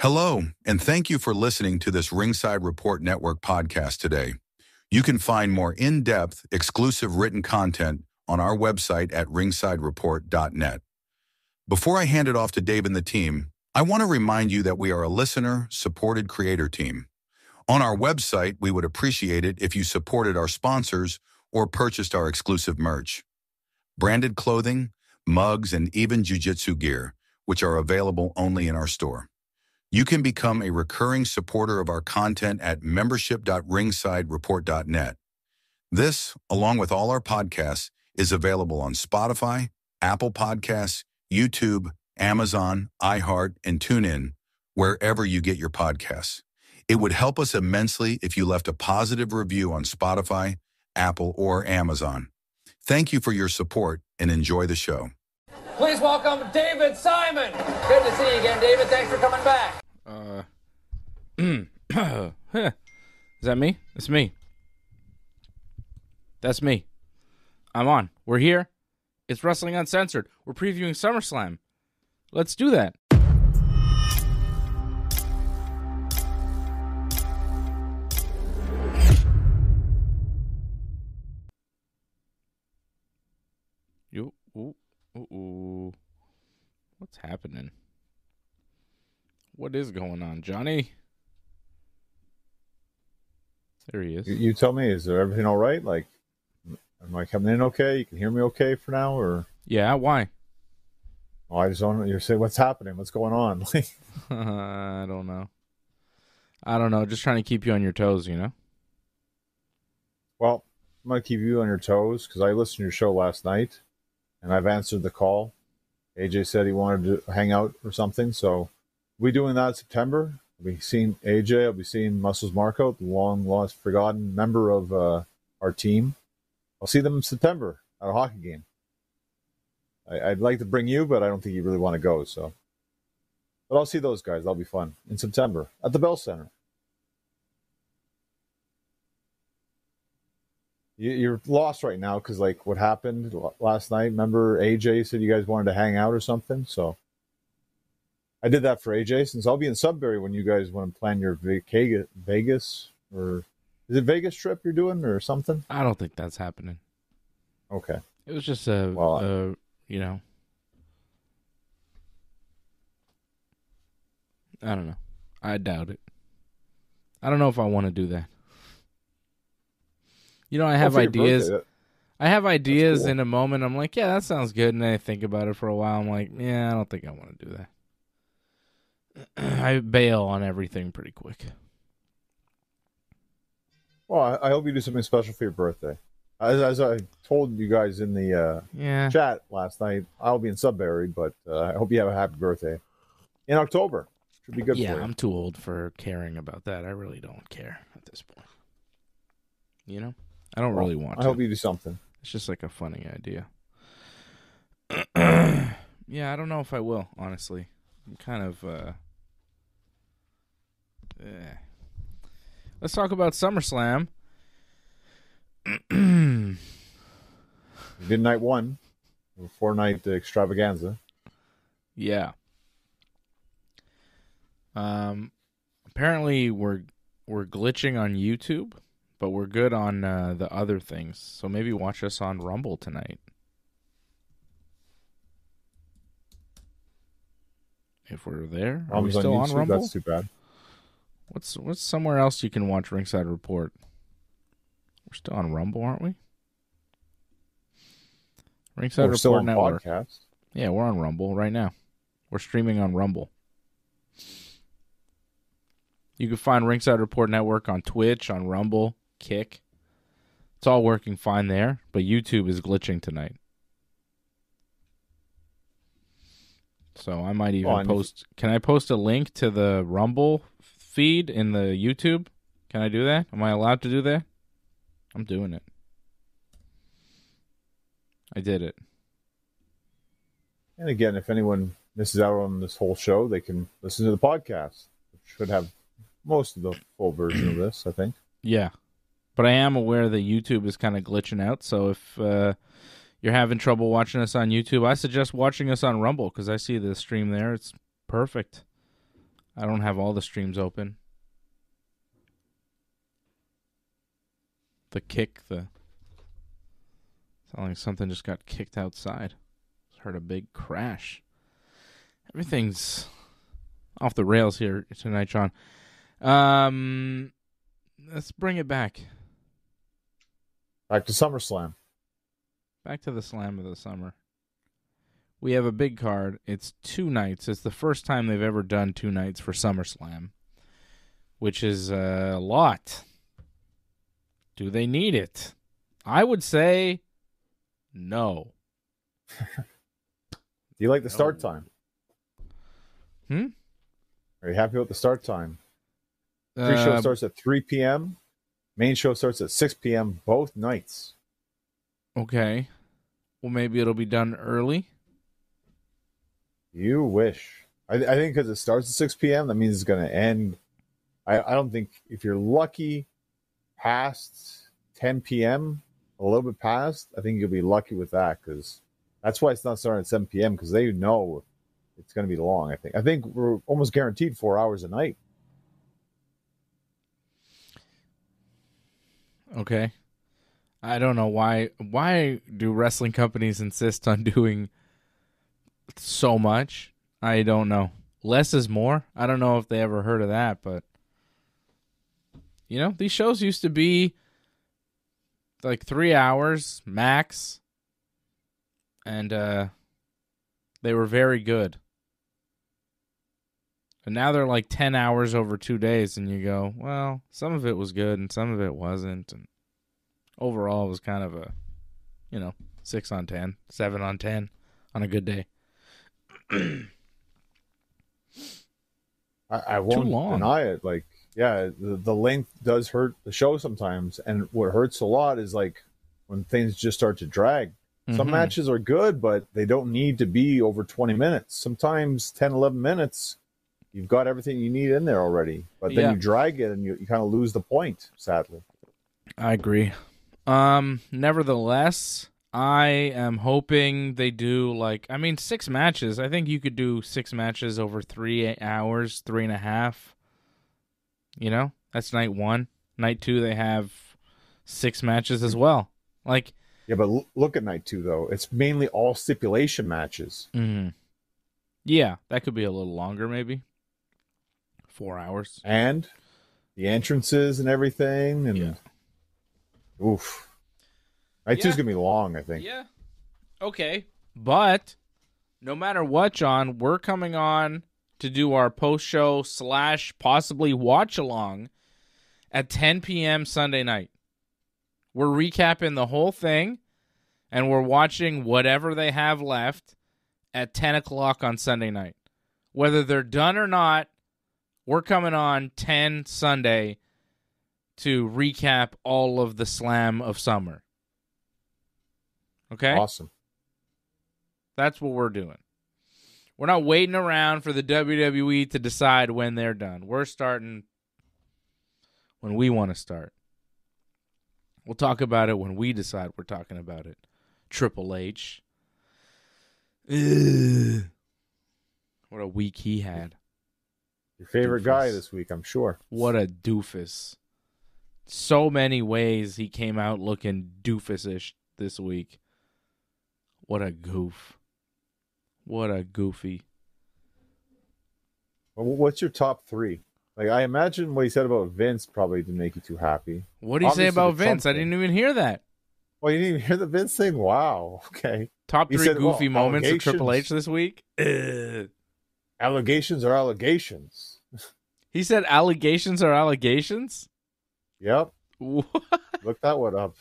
Hello, and thank you for listening to this Ringside Report Network podcast today. You can find more in-depth, exclusive written content on our website at ringsidereport.net. Before I hand it off to Dave and the team, I want to remind you that we are a listener-supported creator team. On our website, we would appreciate it if you supported our sponsors or purchased our exclusive merch. Branded clothing, mugs, and even jiu-jitsu gear, which are available only in our store. You can become a recurring supporter of our content at membership.ringsidereport.net. This, along with all our podcasts, is available on Spotify, Apple Podcasts, YouTube, Amazon, iHeart, and TuneIn, wherever you get your podcasts. It would help us immensely if you left a positive review on Spotify, Apple, or Amazon. Thank you for your support and enjoy the show. Please welcome David Simon. Good to see you again, David. Thanks for coming back. Is that me? It's me. That's me. I'm on. We're here. It's Wrestling Uncensored. We're previewing SummerSlam. Let's do that. What's happening? What is going on, Johnny? There he is. You tell me, is there everything all right? Like, am I coming in okay? You can hear me okay for now, or? Yeah, why? Oh, I just don't know. You're saying, what's happening? What's going on? I don't know. Just trying to keep you on your toes, you know? Well, I'm going to keep you on your toes because I listened to your show last night, and I've answered the call. AJ said he wanted to hang out or something, so we'll be doing that in September. I'll be seeing AJ. I'll be seeing Muscles Marco, the long-lost, forgotten member of our team. I'll see them in September at a hockey game. I'd like to bring you, but I don't think you really want to go. So, but I'll see those guys. That'll be fun in September at the Bell Center. You're lost right now because, like, what happened last night. Remember, AJ said you guys wanted to hang out or something. So I did that for AJ, since I'll be in Sudbury when you guys want to plan your Vegas, or is it Vegas trip you're doing or something? I don't think that's happening. Okay. It was just you know, I don't know. I doubt it. I don't know if I want to do that. You know, I have ideas. I have ideas cool. In a moment. I'm like, yeah, that sounds good. And then I think about it for a while. I'm like, yeah, I don't think I want to do that. I bail on everything pretty quick. Well, I hope you do something special for your birthday. As I told you guys in the chat last night, I'll be in Sudbury, but I hope you have a happy birthday in October. Should be good for you. Yeah, I'm too old for caring about that. I really don't care at this point. You know? I don't really want to. I hope you do something. It's just like a funny idea. Yeah, I don't know if I will, honestly. I'm kind of... Let's talk about SummerSlam. You did night one, a 4-night extravaganza. Yeah. Apparently we're glitching on YouTube, but we're good on the other things. So maybe watch us on Rumble tonight. If we're there, are we still on Rumble? That's too bad. What's somewhere else you can watch Ringside Report? We're still on Rumble, aren't we? Ringside Report still on Network. Podcast. Yeah, we're on Rumble right now. We're streaming on Rumble. You can find Ringside Report Network on Twitch, on Rumble, Kick. It's all working fine there, but YouTube is glitching tonight. So I might even post... Can I post a link to the Rumble feed in the YouTube? Can I do that? Am I allowed to do that? I'm doing it. I did it. And again, if anyone misses out on this whole show, they can listen to the podcast. It should have most of the full version of this, I think. Yeah. But I am aware that YouTube is kind of glitching out, so if you're having trouble watching us on YouTube, I suggest watching us on Rumble, because I see the stream there. It's perfect. I don't have all the streams open. Sound like something just got kicked outside. Heard a big crash. Everything's off the rails here tonight, Sean. Let's bring it back. Back to SummerSlam. Back to the Slam of the Summer. We have a big card. It's 2 nights. It's the first time they've ever done 2 nights for SummerSlam, which is a lot. Do they need it? I would say no. Do you like the start time? Are you happy with the start time? Pre-show starts at 3 p.m. Main show starts at 6 p.m. both nights. Okay. Well, maybe it'll be done early. You wish. I think because it starts at 6 p.m., that means it's going to end. I don't think, if you're lucky, past 10 p.m., a little bit past, I think you'll be lucky with that, because that's why it's not starting at 7 p.m., because they know it's going to be long, I think. I think we're almost guaranteed 4 hours a night. Okay. I don't know why. Why do wrestling companies insist on doing so much? I don't know. Less is more. I don't know if they ever heard of that, but you know, these shows used to be like 3 hours max, and they were very good. And now they're like 10 hours over 2 days, and you go, well, some of it was good and some of it wasn't, and overall it was kind of a, 6 on 10, 7 on 10 on a good day. I won't deny it. Like, yeah, the length does hurt the show sometimes, and what hurts a lot is like when things just start to drag. Some matches are good, but they don't need to be over 20 minutes. Sometimes 10, 11 minutes, you've got everything you need in there already. But then you drag it and you kind of lose the point, sadly. I agree. Nevertheless, I am hoping they do 6 matches. I think you could do 6 matches over 3 hours, 3.5. That's night 1. Night 2, they have 6 matches as well. Yeah, but look at night 2, though. It's mainly all stipulation matches. Mm-hmm. Yeah, that could be a little longer, maybe. 4 hours. And the entrances and everything. And oof. Night 2's going to be long, I think. Yeah. Okay. But no matter what, John, we're coming on to do our post-show / possibly watch-along at 10 p.m. Sunday night. We're recapping the whole thing, and we're watching whatever they have left at 10 o'clock on Sunday night. Whether they're done or not, we're coming on 10 Sunday to recap all of the Slam of Summer. Okay? Awesome. That's what we're doing. We're not waiting around for the WWE to decide when they're done. We're starting when we want to start. We'll talk about it when we decide we're talking about it. Triple H. Ugh. What a week he had. Your favorite guy this week, I'm sure. What a doofus. So many ways he came out looking doofus-ish this week. What a goof. What a goofy. Well, what's your top 3? I imagine what he said about Vince probably didn't make you too happy. What did he say about Vince? I didn't even hear that. Well, you didn't even hear the Vince thing? Wow. Okay. Top 3 goofy moments of Triple H this week? Allegations are allegations. He said allegations are allegations? Yep. What? Look that one up.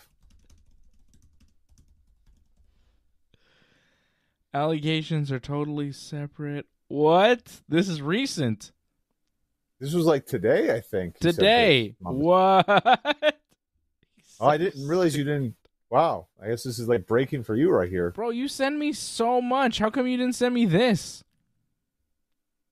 Allegations are totally separate. What? This is recent. This was today, I think. Today. What? Oh, I didn't realize you didn't. Wow. I guess this is breaking for you right here. Bro, you send me so much. How come you didn't send me this?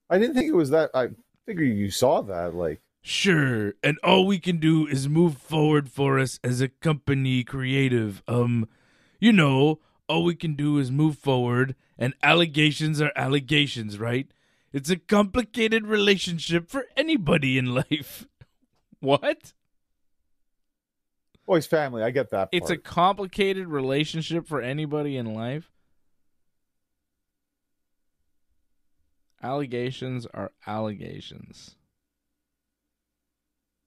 I didn't think it was that. I figured you saw that. Sure, and all we can do is move forward for us as a company creative. All we can do is move forward, and allegations are allegations, right? It's a complicated relationship for anybody in life. What? Well, he's family. I get that part. It's a complicated relationship for anybody in life? Allegations are allegations.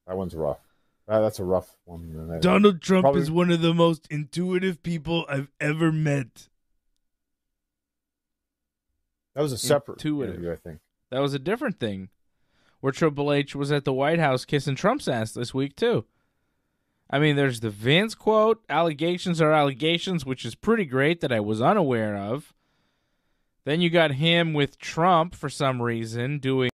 That one's rough. That's a rough one. Donald Trump is one of the most intuitive people I've ever met. That was a separate interview, I think. That was a different thing, where Triple H was at the White House kissing Trump's ass this week, too. I mean, there's the Vince quote, allegations are allegations, which is pretty great that I was unaware of. Then you got him with Trump, for some reason, doing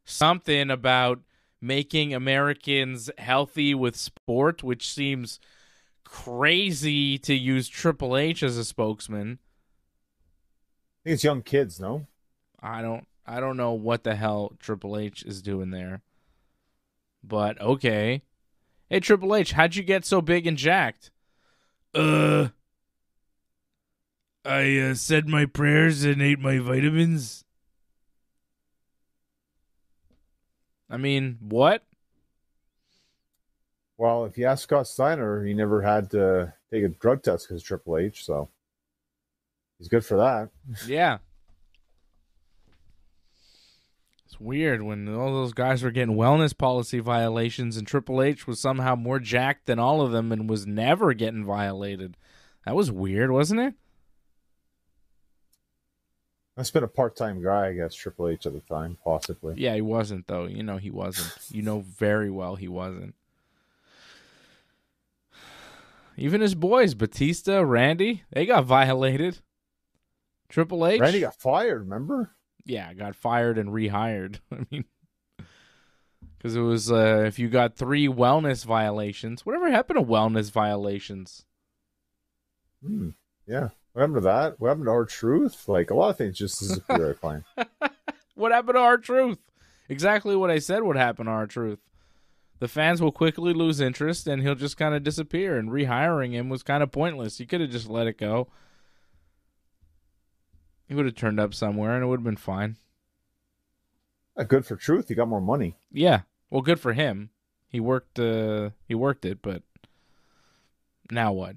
something about making Americans healthy with sport, which seems crazy to use Triple H as a spokesman. I think it's young kids, no? I don't know what the hell Triple H is doing there. But okay. Hey Triple H, how'd you get so big and jacked? I said my prayers and ate my vitamins. I mean, what? Well, if you ask Scott Steiner, he never had to take a drug test because of Triple H, so he's good for that. Yeah. It's weird when all those guys were getting wellness policy violations and Triple H was somehow more jacked than all of them and was never getting violated. That was weird, wasn't it? That's been a part-time guy, I guess, Triple H at the time, possibly. Yeah, he wasn't, though. You know he wasn't. You know very well he wasn't. Even his boys, Batista, Randy, they got violated. Triple H. Randy got fired, remember? Yeah, got fired and rehired. I mean, because it was, if you got 3 wellness violations, whatever happened to wellness violations? Yeah. What happened to that? What happened to R-Truth? Like, a lot of things just disappear, I find. What happened to R-Truth? Exactly what I said would happen to R-Truth. The fans will quickly lose interest, and he'll just kind of disappear, and rehiring him was kind of pointless. You could have just let it go. He would have turned up somewhere, and it would have been fine. Good for Truth. He got more money. Yeah. Well, good for him. He worked it, but now what?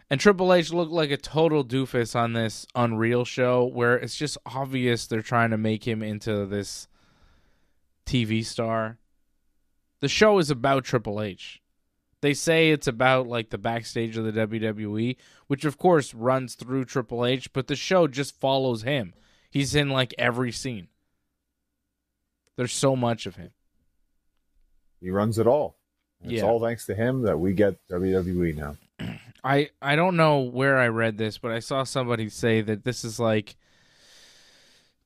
And Triple H looked like a total doofus on this Unreal show where it's just obvious they're trying to make him into this TV star. The show is about Triple H. They say it's about like the backstage of the WWE, which of course runs through Triple H, but the show just follows him. He's in like every scene. There's so much of him. He runs it all. It's all thanks to him that we get WWE now. I don't know where I read this, but I saw somebody say that this is like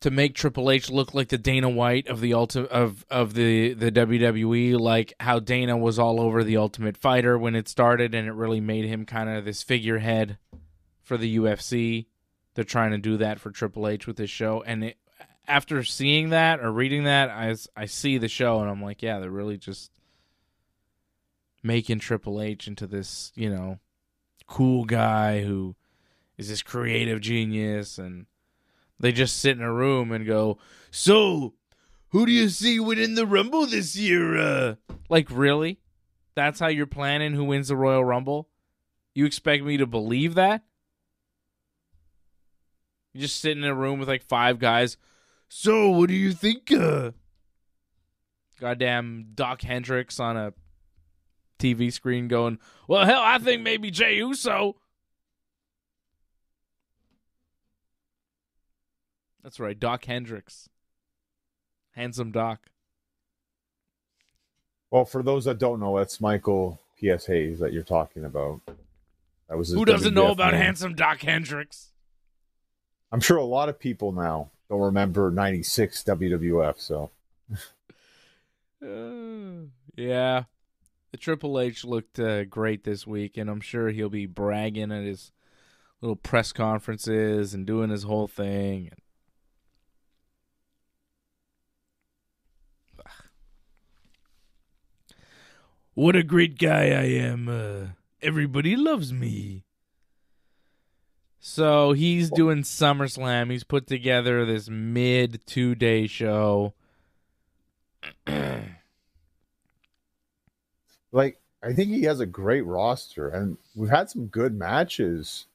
to make Triple H look like the Dana White of the the WWE, like how Dana was all over the Ultimate Fighter when it started, and it really made him kind of this figurehead for the UFC. They're trying to do that for Triple H with this show, and after seeing that or reading that, I see the show and I'm like, yeah, they're really just making Triple H into this, cool guy who is this creative genius, and they just sit in a room and go, so, who do you see winning the Rumble this year? Like, really? That's how you're planning who wins the Royal Rumble? You expect me to believe that? You just sit in a room with like 5 guys. So, what do you think? Goddamn Doc Hendricks on a TV screen going, well, hell, I think maybe Jey Uso. That's right, Doc Hendricks. Handsome Doc. Well, for those that don't know, that's Michael P.S. Hayes that you're talking about. That was his Who doesn't know WWF about name. Handsome Doc Hendricks? I'm sure a lot of people now don't remember 96 WWF, so. Yeah. The Triple H looked great this week, and I'm sure he'll be bragging at his little press conferences and doing his whole thing. What a great guy I am. Everybody loves me. So he's doing SummerSlam. He's put together this mid 2-day show. Like, I think he has a great roster, and we've had some good matches.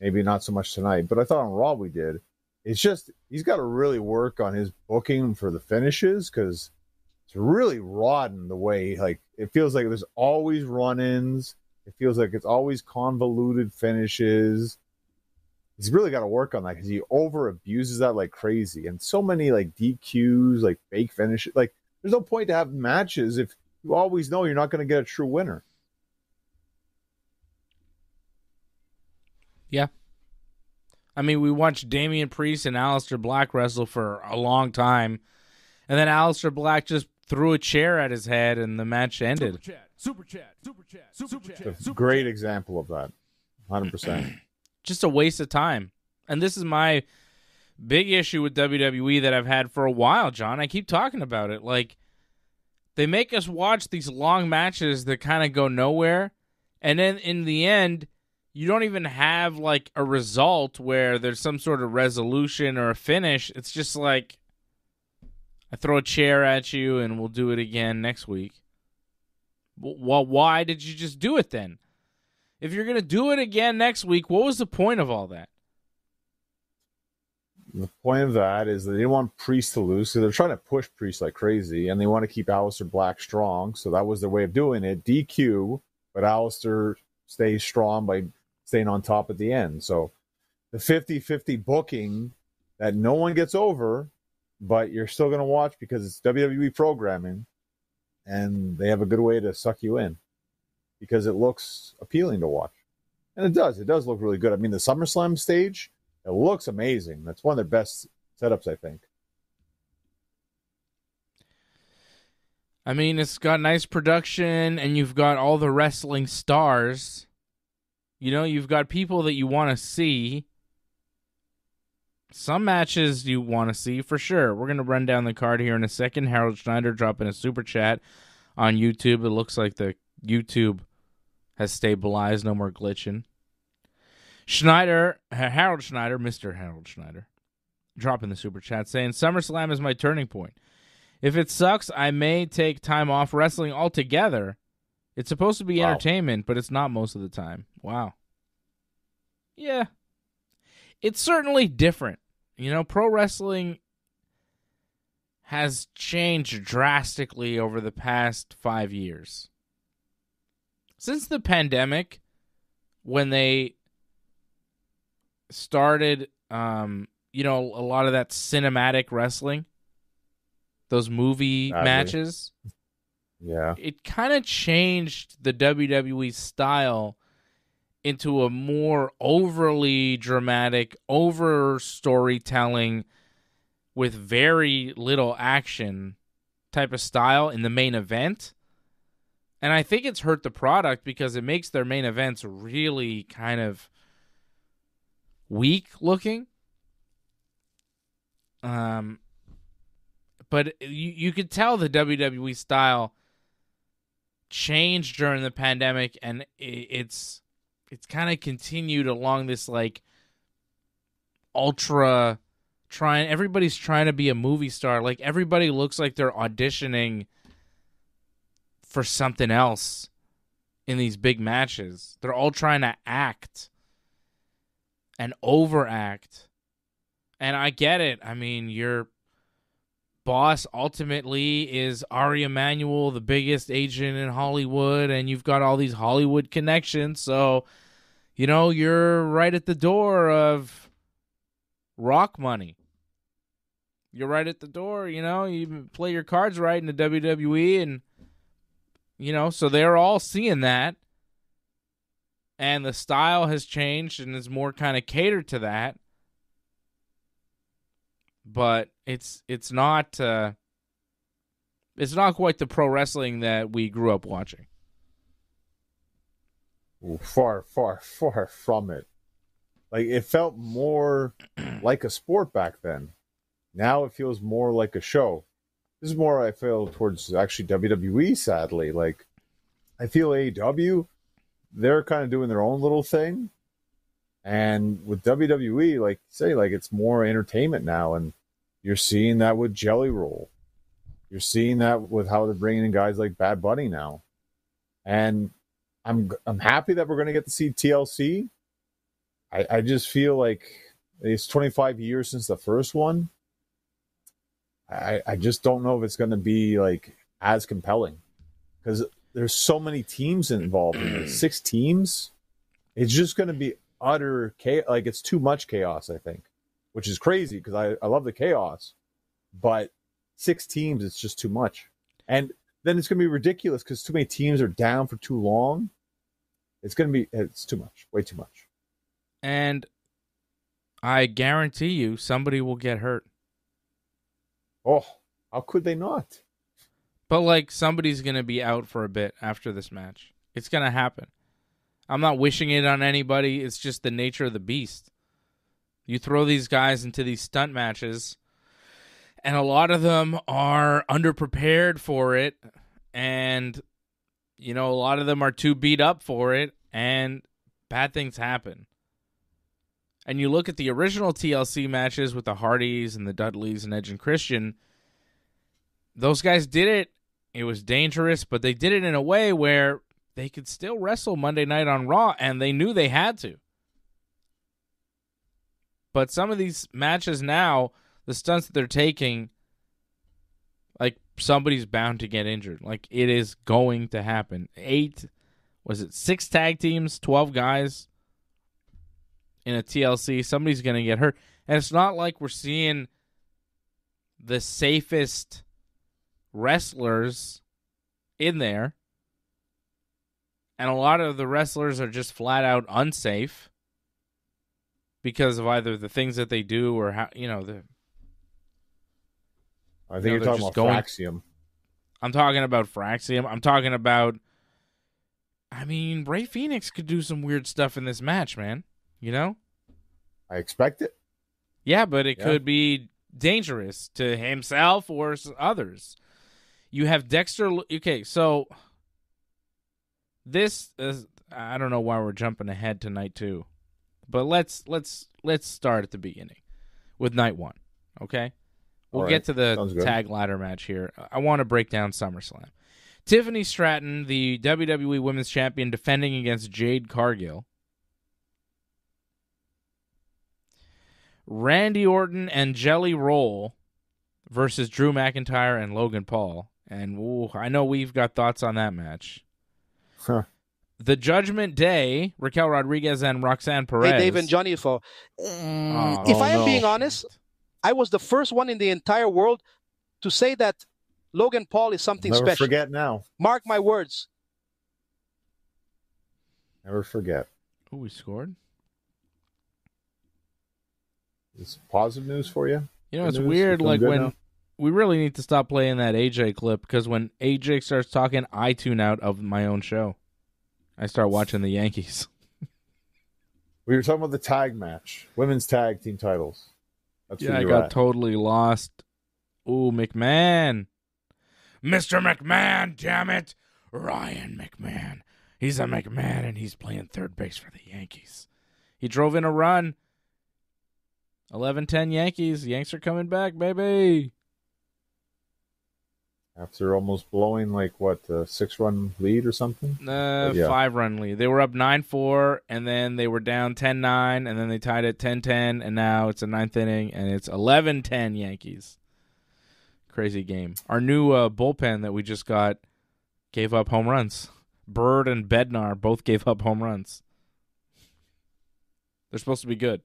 Maybe not so much tonight, but I thought on Raw we did. It's just he's got to really work on his booking for the finishes because it's really rotten the way, like, it feels like there's always run-ins. It feels like it's always convoluted finishes. He's really got to work on that because he over abuses that like crazy. And so many like DQs, like fake finishes. Like, there's no point to have matches if you always know you're not going to get a true winner. Yeah. I mean, we watched Damian Priest and Aleister Black wrestle for a long time. And then Aleister Black just threw a chair at his head and the match ended. Super chat. It's a great example of that. 100%. Just a waste of time. And this is my big issue with WWE that I've had for a while, John. I keep talking about it. Like, they make us watch these long matches that kind of go nowhere. And then in the end, you don't even have like a result where there's some sort of resolution or a finish. It's just like, I throw a chair at you and we'll do it again next week. Well, why did you just do it then? If you're going to do it again next week, what was the point of all that? The point of that is that they didn't want Priest to lose, so they're trying to push Priest like crazy, and they want to keep Aleister Black strong, so that was their way of doing it. DQ, but Aleister stays strong by staying on top at the end. So the 50-50 booking that no one gets over, but you're still going to watch because it's WWE programming, and they have a good way to suck you in because it looks appealing to watch. And it does. It does look really good. I mean, the SummerSlam stage, it looks amazing. That's one of their best setups, I think. I mean, it's got nice production, and you've got all the wrestling stars. You know, you've got people that you want to see. Some matches you want to see, for sure. We're going to run down the card here in a second. Harold Schneider dropping a super chat on YouTube. It looks like the YouTube has stabilized. No more glitching. Harold Schneider, Mr. Harold Schneider, dropping the super chat saying, SummerSlam is my turning point. If it sucks, I may take time off wrestling altogether. It's supposed to be entertainment, but it's not most of the time. Wow. Yeah. It's certainly different. You know, pro wrestling has changed drastically over the past 5 years. Since the pandemic, when they started, you know, a lot of that cinematic wrestling, those movie matches, yeah, it kind of changed the WWE style into a more overly dramatic, over storytelling with very little action type of style in the main event. And I think it's hurt the product because it makes their main events really kind of weak looking. But you could tell the WWE style changed during the pandemic, and it's kind of continued along this like ultra everybody's trying to be a movie star. Like, everybody looks like they're auditioning for something else in these big matches. They're all trying to act and overact. And I get it. I mean, your boss ultimately is Ari Emanuel, the biggest agent in Hollywood, and you've got all these Hollywood connections. So, you know, you're right at the door of Rock money. You're right at the door, you know, you play your cards right in the WWE, and, you know, so they're all seeing that. And the style has changed and is more kind of catered to that. But it's not quite the pro wrestling that we grew up watching. Ooh, far, far, far from it. Like, it felt more like a sport back then. Now it feels more like a show. This is more I feel towards actually WWE, sadly. Like, I feel AEW, they're kind of doing their own little thing. And with WWE, like it's more entertainment now, and you're seeing that with Jelly Roll. You're seeing that with how they're bringing in guys like Bad Bunny now, and I'm happy that we're going to get to see TLC. I just feel like it's 25 years since the first one. I just don't know if it's going to be like as compelling because there's so many teams involved in it. 6 teams. It's just going to be utter chaos. Like, it's too much chaos, I think, which is crazy because I love the chaos, but 6 teams, it's just too much. And then it's going to be ridiculous because too many teams are down for too long. It's too much, way too much. And I guarantee you somebody will get hurt. Oh, how could they not? But, like, somebody's going to be out for a bit after this match. It's going to happen. I'm not wishing it on anybody. It's just the nature of the beast. You throw these guys into these stunt matches, and a lot of them are underprepared for it, and, you know, a lot of them are too beat up for it, and bad things happen. And you look at the original TLC matches with the Hardys and the Dudleys and Edge and Christian, those guys did it. It was dangerous, but they did it in a way where they could still wrestle Monday Night on Raw, and they knew they had to. But some of these matches now, the stunts that they're taking, like, somebody's bound to get injured. Like, it is going to happen. 6 tag teams, 12 guys in a TLC. Somebody's going to get hurt. And it's not like we're seeing the safest wrestlers in there. And a lot of the wrestlers are just flat out unsafe because of either the things that they do or how, you know, I think you're talking about Fraxium. I'm talking about Fraxium. I'm talking about, I mean, Rey Fenix could do some weird stuff in this match, man. You know? I expect it. Yeah, but it could be dangerous to himself or others. You have Dexter. Okay, so this is, I don't know why we're jumping ahead tonight too, but let's start at the beginning with night 1. Okay, we'll get to the tag ladder match here. I want to break down SummerSlam. Tiffany Stratton, the WWE Women's Champion, defending against Jade Cargill. Randy Orton and Jelly Roll versus Drew McIntyre and Logan Paul. And I know we've got thoughts on that match. Huh. The Judgment Day, Raquel Rodriguez and Roxanne Perez. Hey, Dave and Johnny, if I am being honest, I was the first one in the entire world to say that Logan Paul is something Never special. Forget now. Mark my words. Never forget. Oh, we scored? Is positive news for you? You know, it's weird, like when now? We really need to stop playing that AJ clip because when AJ starts talking, I tune out of my own show. I start watching the Yankees. We were talking about the tag match, women's tag team titles. That's I got totally lost. Ooh, McMahon. Mr. McMahon, damn it. Ryan McMahon. He's a McMahon, and he's playing third base for the Yankees. He drove in a run. 11-10 Yankees. Yanks are coming back, baby. After almost blowing, a 6-run lead or something? 5-run lead. They were up 9-4, and then they were down 10-9, and then they tied it 10-10, and now it's a 9th inning, and it's 11-10 Yankees. Crazy game. Our new bullpen that we just got gave up home runs. Bird and Bednar both gave up home runs. They're supposed to be good.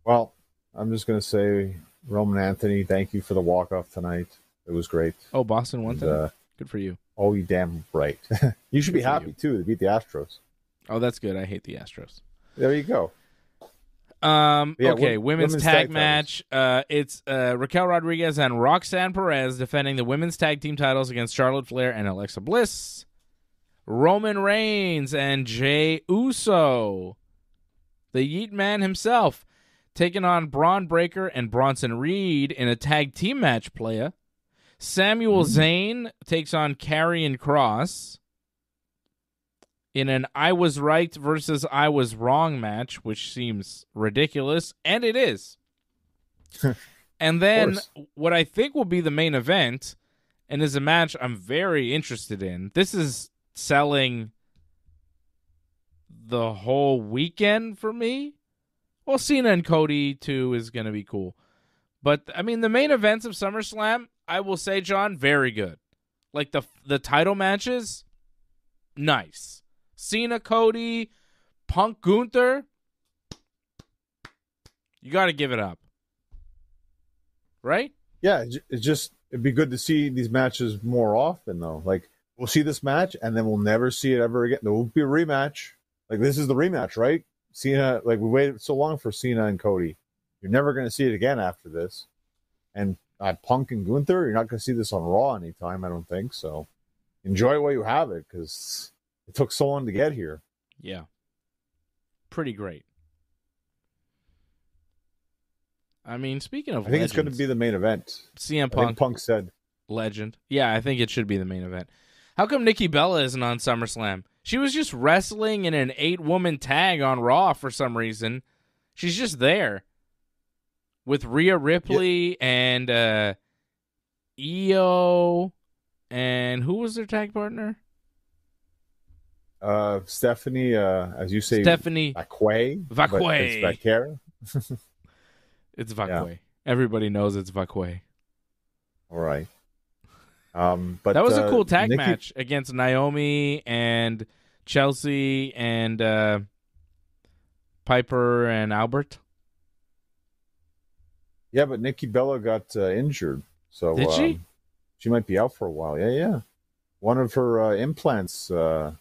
Well, I'm just going to say, Roman Anthony, thank you for the walk-off tonight. It was great. Oh, Boston won tonight? Good for you. Oh, you damn right. You should be happy, too, to beat the Astros. Oh, that's good. I hate the Astros. There you go. Okay, women's tag match. It's Raquel Rodriguez and Roxanne Perez defending the women's tag team titles against Charlotte Flair and Alexa Bliss. Roman Reigns and Jey Uso, the Yeet Man himself, taking on Braun Breaker and Bronson Reed in a tag team match, playa. Samuel Zayn takes on Karrion Kross. in an I was right versus I was wrong match, which seems ridiculous, and it is. And then what I think will be the main event, and is a match I'm very interested in. This is selling the whole weekend for me. Well, Cena and Cody, too, is going to be cool. But, I mean, the main events of SummerSlam, I will say, John, very good. Like, the title matches, nice. Cena, Cody, Punk, Gunther, you got to give it up. Right? Yeah, it'd be good to see these matches more often, though. Like, we'll see this match, and then we'll never see it ever again. There won't be a rematch. Like, this is the rematch, right? Cena, like, we waited so long for Cena and Cody. You're never going to see it again after this. And Punk and Gunther, you're not going to see this on Raw anytime, I don't think. So enjoy it while you have it, because it took so long to get here. Yeah. Pretty great. I mean, speaking of I think legends, it's going to be the main event. CM Punk. I think Punk said. Legend. Yeah, I think it should be the main event. How come Nikki Bella isn't on SummerSlam? She was just wrestling in an 8-woman tag on Raw for some reason. She's just there. With Rhea Ripley and Io, and who was their tag partner? Stephanie, as you say, Stephanie Vacquet. Vacquet. It's Vacquet. It's Vacquet. Yeah. Everybody knows it's Vacquet. All right. But that was a cool tag match against Naomi and Chelsea and Piper and Albert. Yeah, but Nikki Bella got injured, so did she? She might be out for a while. Yeah. One of her implants, I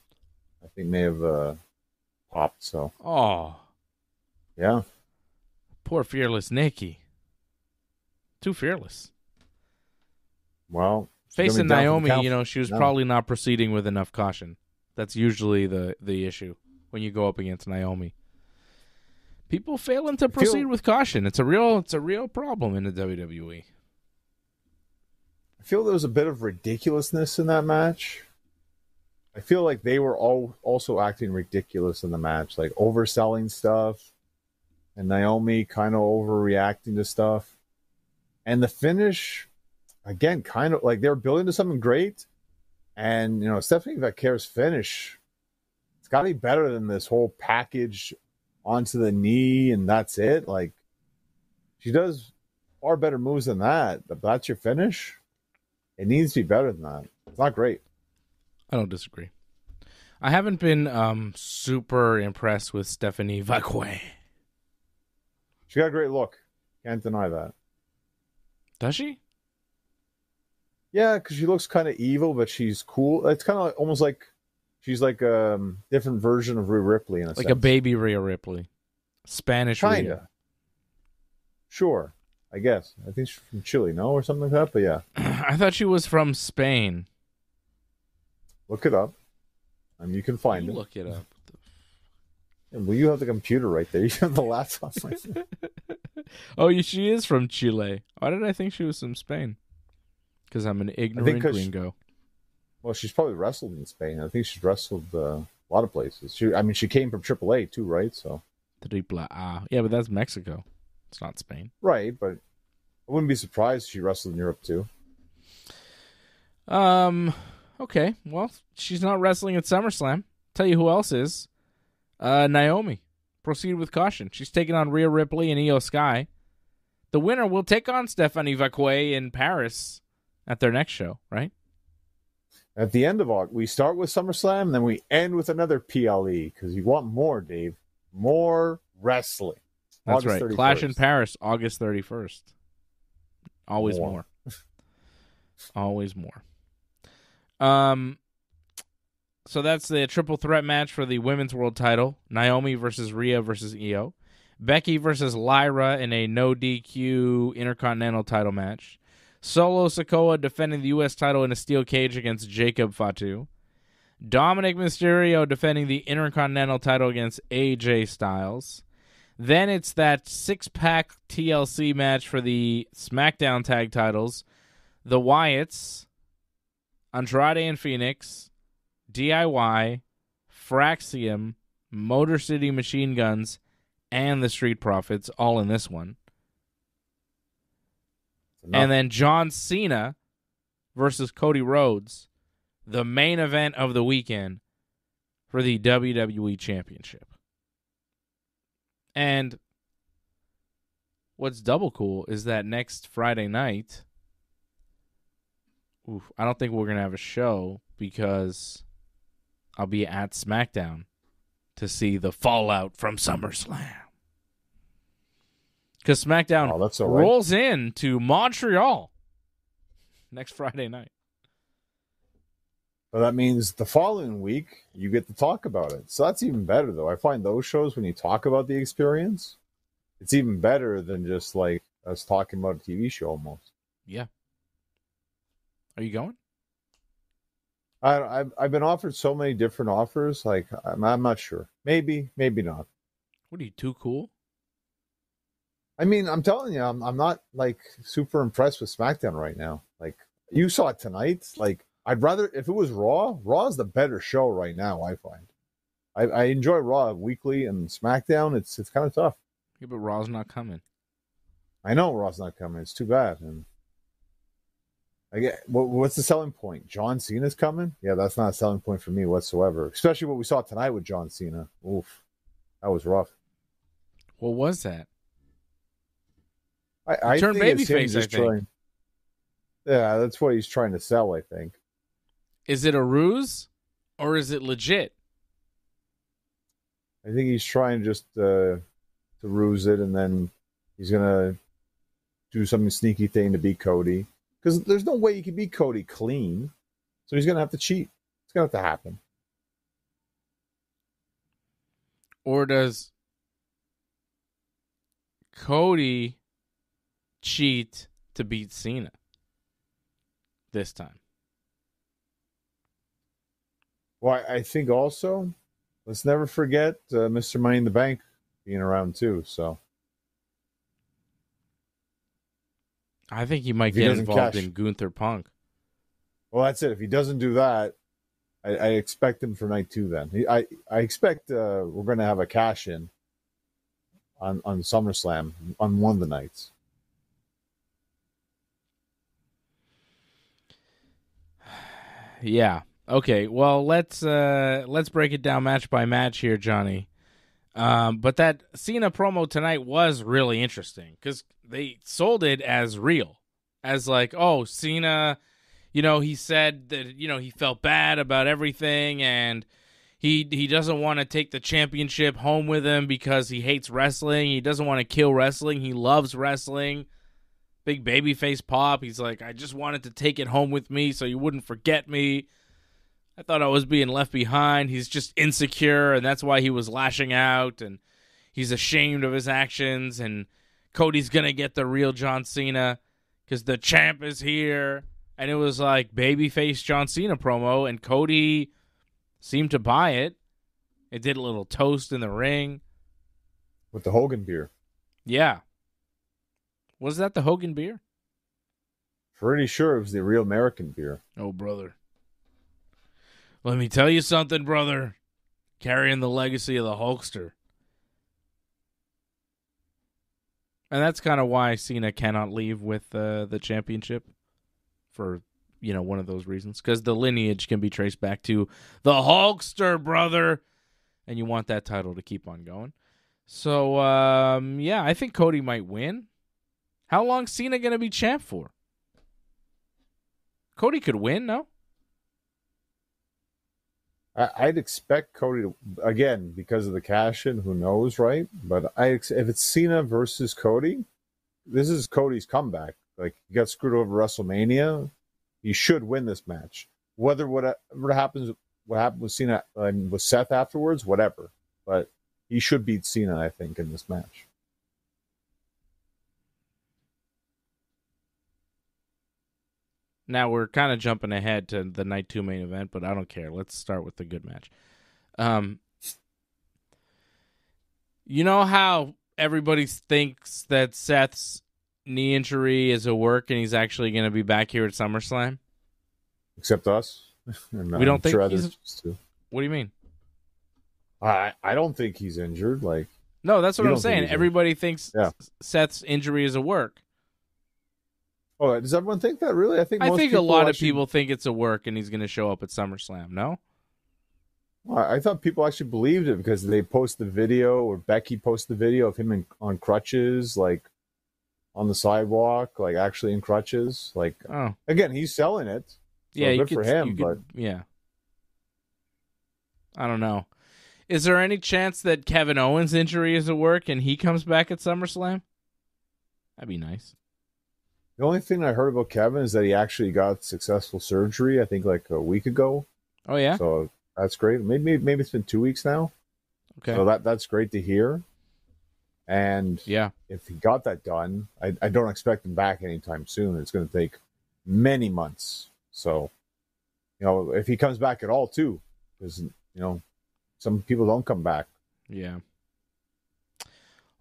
think, may have popped. So. Oh. Yeah. Poor fearless Nikki. Too fearless. Well, facing Naomi, she was probably not proceeding with enough caution. That's usually the issue when you go up against Naomi. People failing to proceed with caution. It's a real problem in the WWE. I feel there was a bit of ridiculousness in that match. I feel like they were all also acting ridiculous in the match, like overselling stuff, and Naomi kind of overreacting to stuff. And the finish, again, kind of like they were building to something great. And, Stephanie Vacquer's finish, it's got to be better than this whole package onto the knee and that's it. Like, she does far better moves than that. But that's your finish? It needs to be better than that. It's not great. I don't disagree. I haven't been super impressed with Stephanie Vacquet. She got a great look. Can't deny that. Does she? Yeah, because she looks kind of evil, but she's cool. It's kind of almost like she's like a different version of Rhea Ripley in a sense. Like a baby Rhea Ripley. Spanish Kinda. Rhea. Sure, I guess. I think she's from Chile, no? Or something like that, but yeah. I thought she was from Spain. Look it up. You can find it. Look it up. Well, you have the computer right there. You have the laptop right there. Oh, she is from Chile. Why did I think she was from Spain? Because I'm an ignorant gringo. Well, she's probably wrestled in Spain. I think she's wrestled a lot of places. She came from AAA too, right? So Triple A. Yeah, but that's Mexico. It's not Spain. Right, but I wouldn't be surprised if she wrestled in Europe too. Okay. Well, she's not wrestling at SummerSlam. Tell you who else is. Naomi. Proceed with caution. She's taking on Rhea Ripley and Io Sky. The winner will take on Stephanie Vacquet in Paris at their next show, right? At the end of August, we start with SummerSlam, and then we end with another PLE, because you want more, Dave. More wrestling. That's August right. 31st. Clash in Paris, August 31st. Always more. Always more. So that's the triple threat match for the women's world title. Naomi versus Rhea versus Io. Becky versus Lyra in a no DQ Intercontinental title match. Solo Sikoa defending the U.S. title in a steel cage against Jacob Fatu. Dominic Mysterio defending the Intercontinental title against AJ Styles. Then it's that 6-pack TLC match for the SmackDown tag titles. The Wyatts, Andrade and Phoenix, DIY, Fraxium, Motor City Machine Guns, and the Street Profits all in this one. And then John Cena versus Cody Rhodes, the main event of the weekend for the WWE Championship. And what's double cool is that next Friday night, I don't think we're going to have a show because I'll be at SmackDown to see the fallout from SummerSlam. Because SmackDown rolls into Montreal next Friday night. Well, that means the following week you get to talk about it. So that's even better, though. I find those shows, when you talk about the experience, it's even better than just like us talking about a TV show almost. Yeah. Are you going? I've been offered so many different offers. Like, I'm not sure. Maybe not. What are you, too cool? I mean, I'm telling you, I'm not like super impressed with SmackDown right now. Like, you saw it tonight. Like, I'd rather, if it was Raw, Raw is the better show right now, I find. I enjoy Raw weekly, and SmackDown, it's kind of tough. Yeah, but Raw's not coming. I know Raw's not coming. It's too bad. And I get, what's the selling point? John Cena's coming? Yeah, that's not a selling point for me whatsoever. Especially what we saw tonight with John Cena. Oof, that was rough. What was that? I turned babyface, I think. Yeah, that's what he's trying to sell, I think. Is it a ruse or is it legit? I think he's trying just to ruse it, and then he's going to do some sneaky thing to beat Cody. Because there's no way you can beat Cody clean. So he's going to have to cheat. It's going to have to happen. Or does Cody cheat to beat Cena this time? Well, I think also, let's never forget Mr. Money in the Bank being around too. So I think he might get involved in Gunther Punk. Well, that's it. If he doesn't do that, I expect him for night 2 then. I expect we're going to have a cash-in on SummerSlam on one of the nights. Yeah. Okay. Well, let's break it down match by match here, Johnny. But that Cena promo tonight was really interesting because they sold it as real, as like, oh, Cena, he said that, he felt bad about everything and he doesn't want to take the championship home with him because he hates wrestling. He doesn't want to kill wrestling. He loves wrestling. Big babyface pop. He's like, I just wanted to take it home with me so you wouldn't forget me. I thought I was being left behind. He's just insecure, and that's why he was lashing out, and he's ashamed of his actions, and Cody's going to get the real John Cena because the champ is here. And it was like babyface John Cena promo, and Cody seemed to buy it. It did a little toast in the ring. With the Hogan beer. Yeah. Was that the Hogan beer? Pretty sure it was the real American beer. Oh, brother. Let me tell you something, brother. Carrying the legacy of the Hulkster. And that's kind of why Cena cannot leave with the championship. For, one of those reasons. Because the lineage can be traced back to the Hulkster, brother. And you want that title to keep on going. So, I think Cody might win. How long Cena going to be champ for? Cody could win, no? I'd expect Cody to, again, because of the cash-in, who knows, right? But if it's Cena versus Cody, this is Cody's comeback. Like, he got screwed over WrestleMania. He should win this match. Whatever happens, what happened with Cena and with Seth afterwards, whatever. But he should beat Cena, I think, in this match. Now, we're kind of jumping ahead to the Night 2 main event, but I don't care. Let's start with the good match. You know how everybody thinks that Seth's knee injury is a work and he's actually going to be back here at SummerSlam? Except us. We don't think he's... What do you mean? I don't think he's injured. Like, no, that's what I'm saying. Everybody thinks Seth's injury is a work. Oh, does everyone think that? Really? I think a lot of people think it's a work, and he's going to show up at SummerSlam. No. I thought people actually believed it because they post the video, or Becky posted the video of him on crutches, like on the sidewalk, like actually in crutches. Like, again, he's selling it. So good for him, but yeah. I don't know. Is there any chance that Kevin Owens' injury is a work and he comes back at SummerSlam? That'd be nice. The only thing I heard about Kevin is that he actually got successful surgery, I think like a week ago. Oh, yeah? So that's great. Maybe it's been 2 weeks now. Okay. So that's great to hear. And if he got that done, I don't expect him back anytime soon. It's going to take many months. So, if he comes back at all, too, because, some people don't come back. Yeah.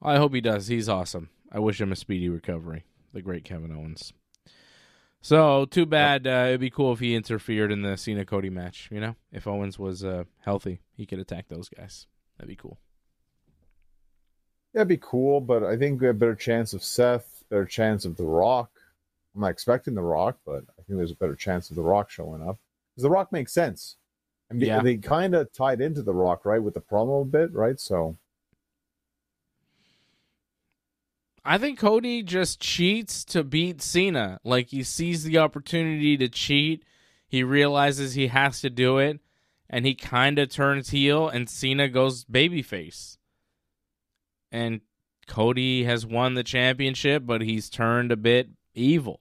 I hope he does. He's awesome. I wish him a speedy recovery. The great Kevin Owens. So, too bad. It'd be cool if he interfered in the Cena-Cody match, If Owens was healthy, he could attack those guys. That'd be cool. That'd be cool, but I think we have a better chance of Seth, better chance of The Rock. I'm not expecting The Rock, but I think there's a better chance of The Rock showing up. Because The Rock makes sense. And they kind of tied into The Rock, right, with the promo a bit, right? So I think Cody just cheats to beat Cena. Like, he sees the opportunity to cheat. He realizes he has to do it, and he kind of turns heel, and Cena goes babyface. And Cody has won the championship, but he's turned a bit evil.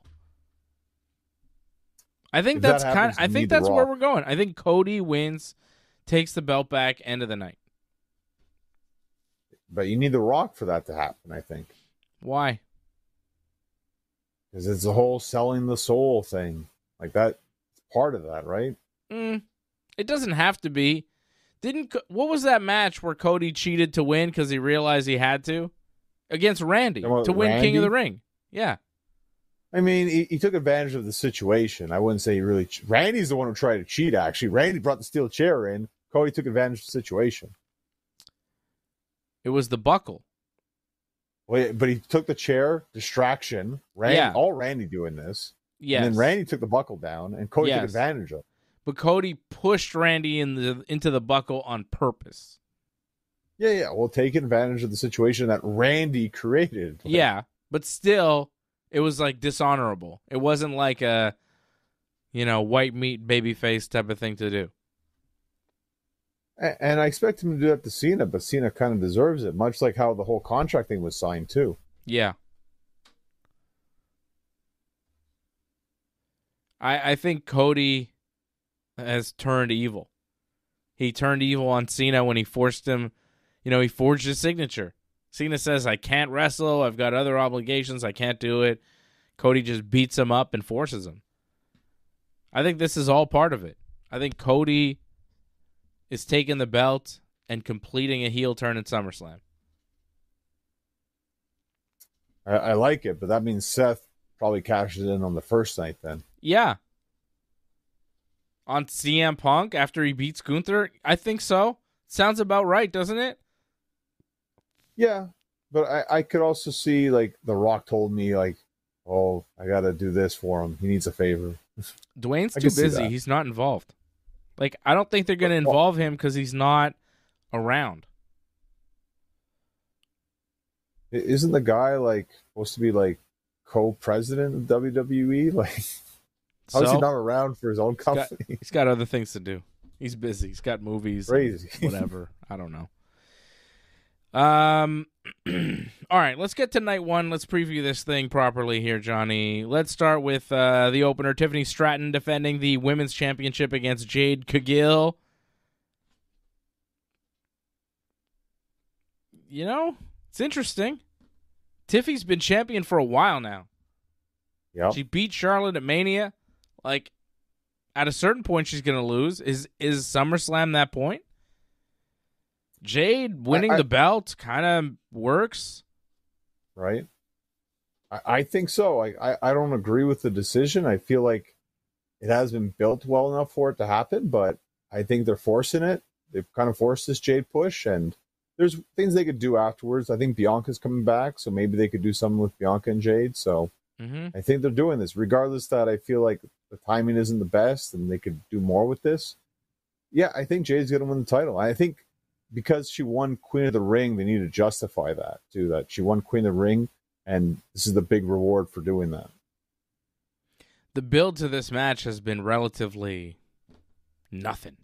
I think that's where we're going. I think Cody wins, takes the belt back, end of the night. But you need The Rock for that to happen, I think. Why? Because it's the whole selling the soul thing. Like, that's part of that, right? It doesn't have to be. What was that match where Cody cheated to win because he realized he had to? Against Randy, to win King of the Ring. Yeah. I mean, he took advantage of the situation. I wouldn't say he really... Randy's the one who tried to cheat, actually. Randy brought the steel chair in. Cody took advantage of the situation. It was the buckle. Well, but he took the chair, distraction. All Randy doing this. Yes. And then Randy took the buckle down, and Cody took advantage of it. But Cody pushed Randy into the buckle on purpose. Yeah. Well, taking advantage of the situation that Randy created. Yeah, but still... It was like dishonorable. It wasn't like a, white meat babyface type of thing to do. And I expect him to do that to Cena, but Cena kind of deserves it, much like how the whole contract thing was signed too. Yeah. I think Cody has turned evil. He turned evil on Cena when he forced him, he forged his signature. Cena says, I can't wrestle. I've got other obligations. I can't do it. Cody just beats him up and forces him. I think this is all part of it. I think Cody is taking the belt and completing a heel turn at SummerSlam. I like it, but that means Seth probably cashes in on the first night then. Yeah. On CM Punk after he beats Gunther? I think so. Sounds about right, doesn't it? Yeah, but I could also see, like, The Rock told me, like, oh, I got to do this for him. He needs a favor. Dwayne's too busy. He's not involved. Like, I don't think they're going to involve him because he's not around. Isn't the guy, like, supposed to be, like, co-president of WWE? Like, how is he not around for his own company? He's got other things to do. He's busy. He's got movies. Crazy. Whatever. I don't know. All right, let's get to night one. Let's preview this thing properly here, Johnny. Let's start with the opener. Tiffany Stratton defending the women's championship against Jade Cargill. It's interesting. Tiffy's been champion for a while now. Yep. She beat Charlotte at Mania. Like, at a certain point, she's going to lose. Is SummerSlam that point? Jade winning the belt kind of works. Right. I think so. I don't agree with the decision. I feel like it has been built well enough for it to happen, but I think they're forcing it. they've kind of forced this Jade push, and there's things they could do afterwards. I think Bianca's coming back, so maybe they could do something with Bianca and Jade. So I think they're doing this, regardless that I feel like the timing isn't the best and they could do more with this. Yeah, I think Jade's going to win the title. I think because she won Queen of the Ring, they need to justify that too, that she won Queen of the Ring, and this is the big reward for doing that. The build to this match has been relatively nothing.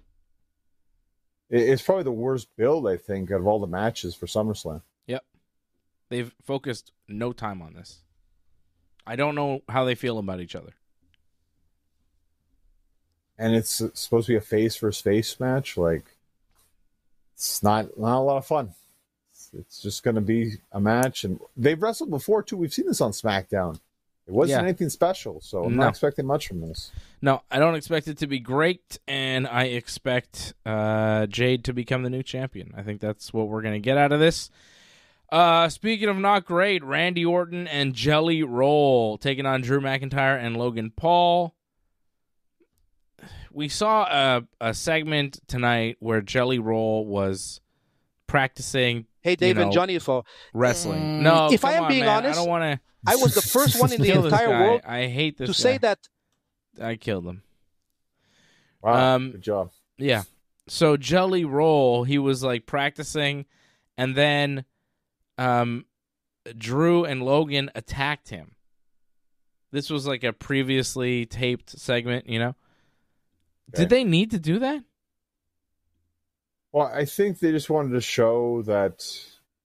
It's probably the worst build, I think, out of all the matches for SummerSlam. Yep. They've focused no time on this. I don't know how they feel about each other. And it's supposed to be a face versus face match. Like, it's not a lot of fun. It's just going to be a match. And they've wrestled before, too. We've seen this on SmackDown. It wasn't anything special, so I'm not expecting much from this. No, I don't expect it to be great, and I expect Jade to become the new champion. I think that's what we're going to get out of this. Speaking of not great, Randy Orton and Jelly Roll taking on Drew McIntyre and Logan Paul. We saw a segment tonight where Jelly Roll was practicing. Hey, Dave and Johnny, for wrestling. No, if I am being honest, I don't want to. I was the first one in the entire world I hate this to guy. say that. I killed him. Wow, good job. Yeah. So Jelly Roll, he was like practicing, and then Drew and Logan attacked him. This was like a previously taped segment, you know? Okay. Did they need to do that? Well, I think they just wanted to show that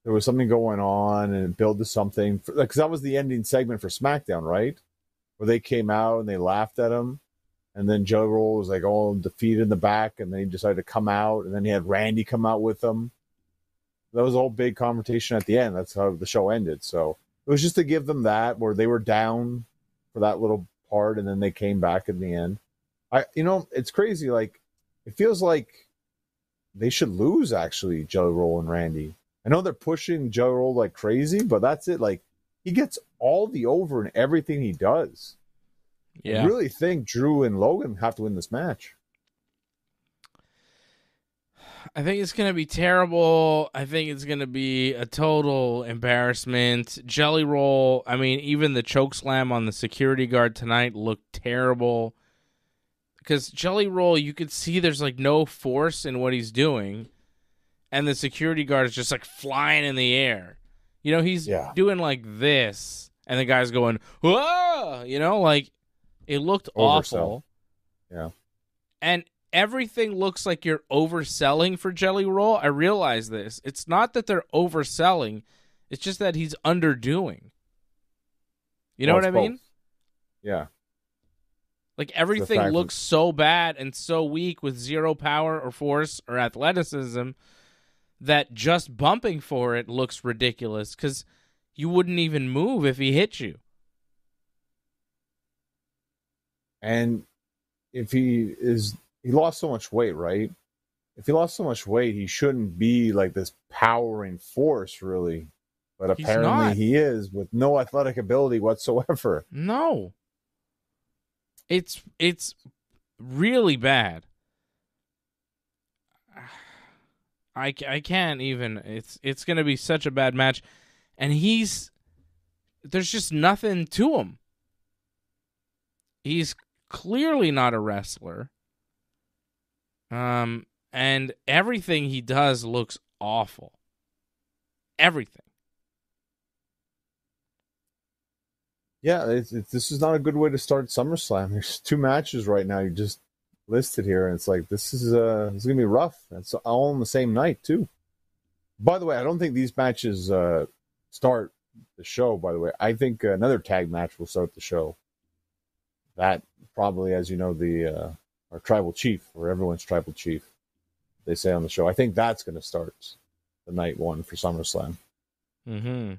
there was something going on and build to something. Because that was the ending segment for SmackDown, right? Where they came out and they laughed at him. And then Jelly Roll was like all defeated in the back. And then he decided to come out. And then he had Randy come out with him. That was a whole big confrontation at the end. That's how the show ended. So it was just to give them that, where they were down for that little part. And then they came back in the end. It's crazy. Like, it feels like they should lose, actually, Jelly Roll and Randy. I know they're pushing Jelly Roll like crazy, but that's it. Like, he gets all the over in everything he does. Yeah. I really think Drew and Logan have to win this match. I think it's going to be terrible. I think it's going to be a total embarrassment. Jelly Roll, I mean, even the chokeslam on the security guard tonight looked terrible. Because Jelly Roll, you could see there's like no force in what he's doing. And the security guard is just like flying in the air. You know, he's doing like this. And the guy's going, whoa! You know, like, it looked awful. Yeah. And everything looks like you're overselling for Jelly Roll. I realize this. It's not that they're overselling. It's just that he's underdoing. You know what I mean? Yeah. Like, everything looks so bad and so weak with zero power or force or athleticism that just bumping for it looks ridiculous because you wouldn't even move if he hit you. And if he lost so much weight, right? If he lost so much weight, he shouldn't be like this powering force, really. But apparently he is, with no athletic ability whatsoever. No. It's really bad. I can't even. It's going to be such a bad match. And there's just nothing to him. He's clearly not a wrestler. And everything he does looks awful. Everything. Yeah, this is not a good way to start SummerSlam. There's 2 matches right now you just listed here, and it's like this is gonna be rough. It's all on the same night too. By the way, I don't think these matches start the show. By the way, I think another tag match will start the show. That probably, as you know, our tribal chief, or everyone's tribal chief, they say on the show. I think that's going to start the night one for SummerSlam. Mm-hmm.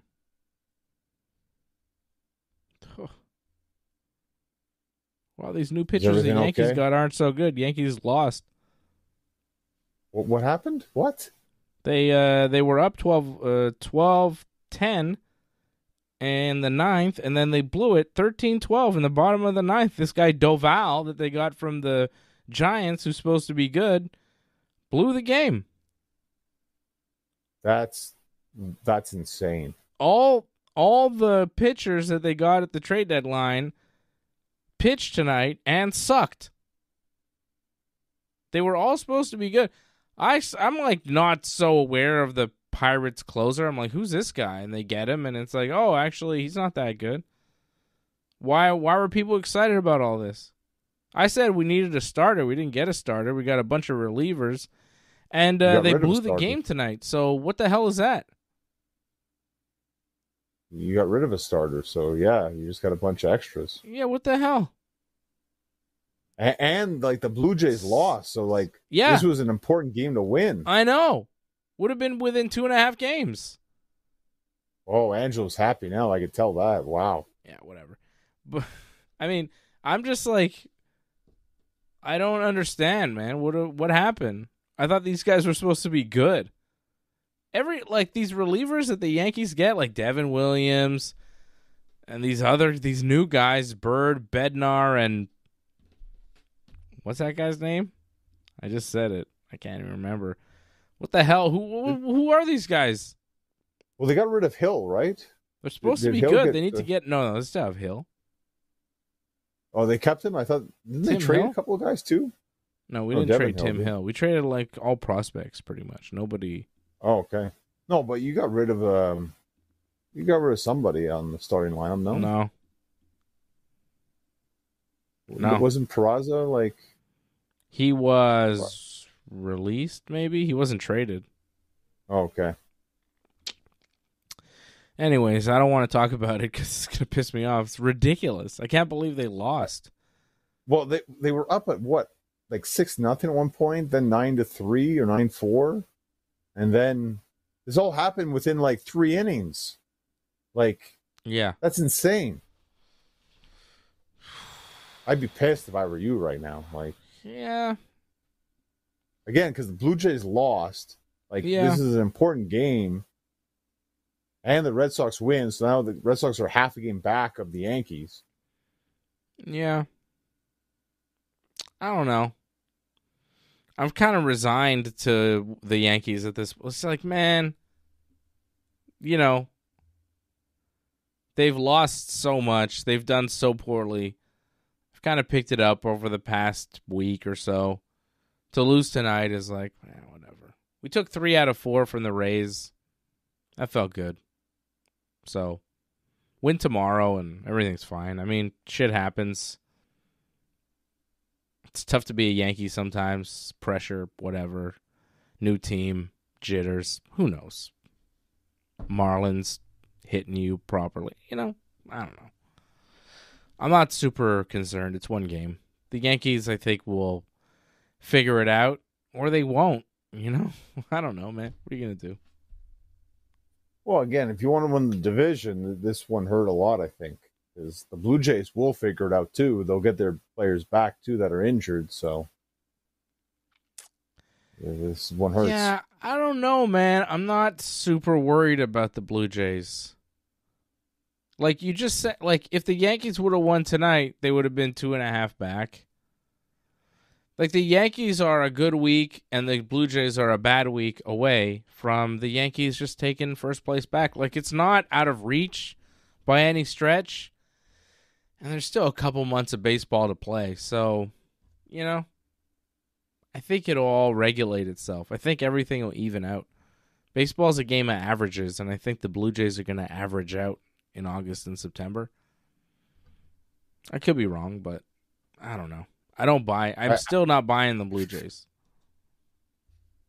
Well, these new pitchers the Yankees got aren't so good. Yankees lost. What happened? What? They were up 12-10 in the 9th, and then they blew it 13-12 in the bottom of the 9th. This guy Doval that they got from the Giants, who's supposed to be good, Blew the game. That's insane. All the pitchers that they got at the trade deadline pitched tonight and sucked. They were all supposed to be good. I'm like not so aware of the Pirates closer. I'm like, who's this guy? And they get him, and it's like, oh, actually, he's not that good. Why were people excited about all this? I said we needed a starter. We didn't get a starter. We got a bunch of relievers, and they blew the game tonight. So what the hell is that? You got rid of a starter, so yeah, you just got a bunch of extras. Yeah, what the hell? And like the Blue Jays lost, so like this was an important game to win. I know. Would have been within 2.5 games. Oh, Angelo's happy now. I could tell that. Wow. Yeah, whatever. But I mean, I'm just like, I don't understand, man. What happened? I thought these guys were supposed to be good. These relievers that the Yankees get, like Devin Williams, and these new guys, Bird, Bednar, and what's that guy's name? I just said it. I can't even remember. What the hell? Who are these guys? Well, they got rid of Hill, right? They're supposed to be good. They need to get they still have Hill. Oh, they kept him? I thought didn't they trade a couple of guys too? No, we didn't trade Tim Hill. We traded like all prospects pretty much. Nobody. Oh, okay. No, but you got rid of somebody on the starting lineup, no? No. Wasn't Peraza like he was released, maybe? He wasn't traded. Oh, okay. Anyways, I don't want to talk about it because it's going to piss me off. It's ridiculous. I can't believe they lost. Well, they were up at what? Like 6-0 at one point, then 9-3 or 9-4. And then this all happened within like 3 innings. Like, yeah. That's insane. I'd be pissed if I were you right now. Like, yeah. Again, because the Blue Jays lost. Like, This is an important game. And the Red Sox win, so now the Red Sox are half a game back of the Yankees. Yeah. I don't know. I'm kind of resigned to the Yankees at this. It's like, man, they've lost so much. They've done so poorly. I've kind of picked it up over the past week or so. To lose tonight is like, whatever. We took 3 out of 4 from the Rays. That felt good. So, win tomorrow and everything's fine. I mean, shit happens. It's tough to be a Yankee sometimes. Pressure, whatever. New team, jitters. Who knows? Marlins hitting you properly. I don't know. I'm not super concerned. It's one game. The Yankees, I think, will figure it out, or they won't. I don't know, man. What are you going to do? Well, again, if you want to win the division, this one hurt a lot, I think. Because the Blue Jays will figure it out, too. They'll get their players back, too, that are injured, so this one hurts. Yeah, I don't know, man. I'm not super worried about the Blue Jays. Like you just said, like if the Yankees would have won tonight, they would have been 2.5 back. Like the Yankees are a good week and the Blue Jays are a bad week away from the Yankees just taking first place back. Like it's not out of reach by any stretch. And there's still a couple months of baseball to play. So, I think it'll all regulate itself. I think everything will even out. Baseball's a game of averages, and I think the Blue Jays are going to average out in August and September. I could be wrong, but I don't know. I'm still not buying the Blue Jays.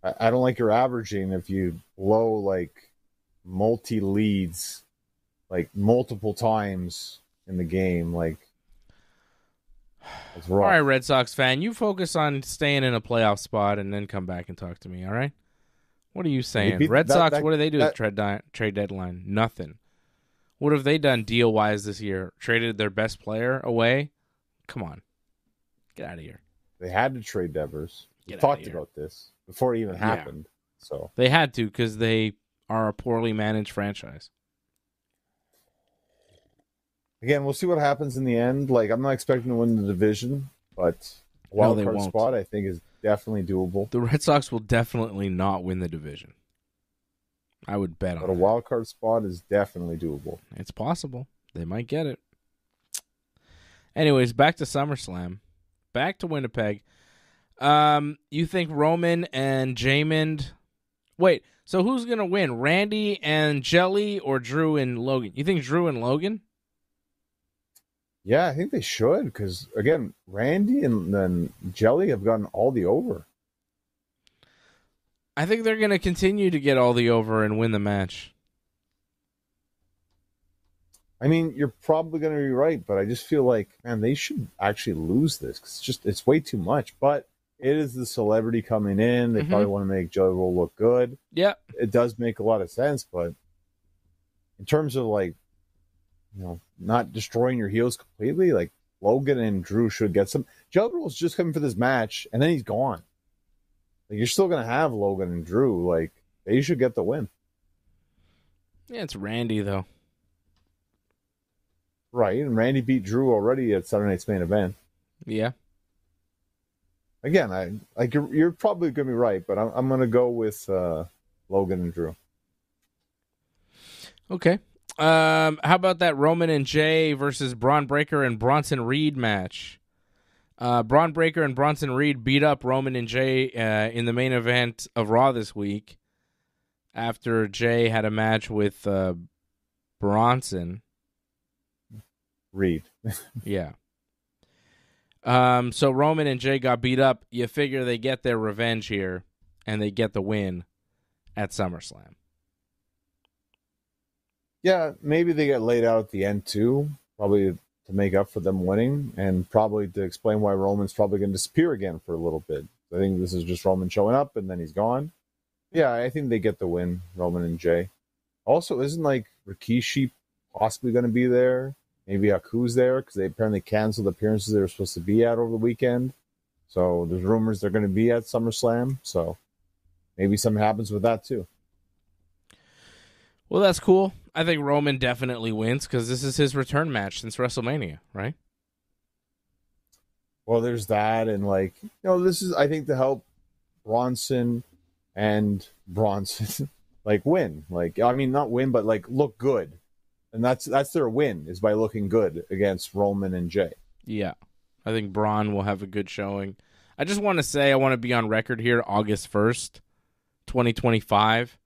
I don't like your averaging if you blow like multi-leads like multiple times in the game. Like, it's wrong. All right, Red Sox fan, you focus on staying in a playoff spot and then come back and talk to me, all right? What are you saying? Red Sox, what do they do at trade deadline? Nothing. What have they done deal-wise this year? Traded their best player away? Come on. Get out of here. They had to trade Devers. We talked about this before it even happened. So they had to because they are a poorly managed franchise. Again, we'll see what happens in the end. Like, I'm not expecting to win the division, but a wild card spot I think is definitely doable. The Red Sox will definitely not win the division. I would bet on But a wild card spot is definitely doable. It's possible. They might get it. Anyways, back to SummerSlam. Back to Winnipeg. You think Roman and Jaymond... Wait, so who's going to win? Randy and Jelly or Drew and Logan? You think Drew and Logan? Yeah, I think they should because, again, Randy and then Jelly have gotten all the over. I think they're going to continue to get all the over and win the match. I mean, you're probably going to be right, but I just feel like, man, they should actually lose this because it's way too much. But it is the celebrity coming in. They probably want to make Jelly Roll look good. Yeah. It does make a lot of sense, but in terms of, like, you know, not destroying your heels completely, like, Logan and Drew should get some. Jelly Roll's just coming for this match, and then he's gone. Like, you're still going to have Logan and Drew. Like, they should get the win. Yeah, it's Randy, though. Right, and Randy beat Drew already at Saturday Night's Main Event. Yeah. Again, you're probably going to be right, but I'm going to go with Logan and Drew. Okay. How about that Roman and Jay versus Braun Breaker and Bronson Reed match? Braun Breaker and Bronson Reed beat up Roman and Jay in the main event of Raw this week after Jay had a match with Bronson. Reed. Yeah. So Roman and Jay got beat up. You figure they get their revenge here, and they get the win at SummerSlam. Yeah, maybe they get laid out at the end too, probably to make up for them winning, and probably to explain why Roman's probably going to disappear again for a little bit. I think this is just Roman showing up, and then he's gone. Yeah, I think they get the win, Roman and Jay. Also, isn't like Rikishi possibly going to be there? Maybe Aku's there because they apparently canceled appearances they were supposed to be at over the weekend. So there's rumors they're going to be at SummerSlam. So maybe something happens with that too. Well, that's cool. I think Roman definitely wins because this is his return match since WrestleMania, right? Well, there's that. And like, you know, this is, I think, to help Bronson like win. Like, I mean, not win, but like look good. And that's their win, is by looking good against Roman and Jay. Yeah. I think Braun will have a good showing. I just want to say, I want to be on record here, August 1st, 2025.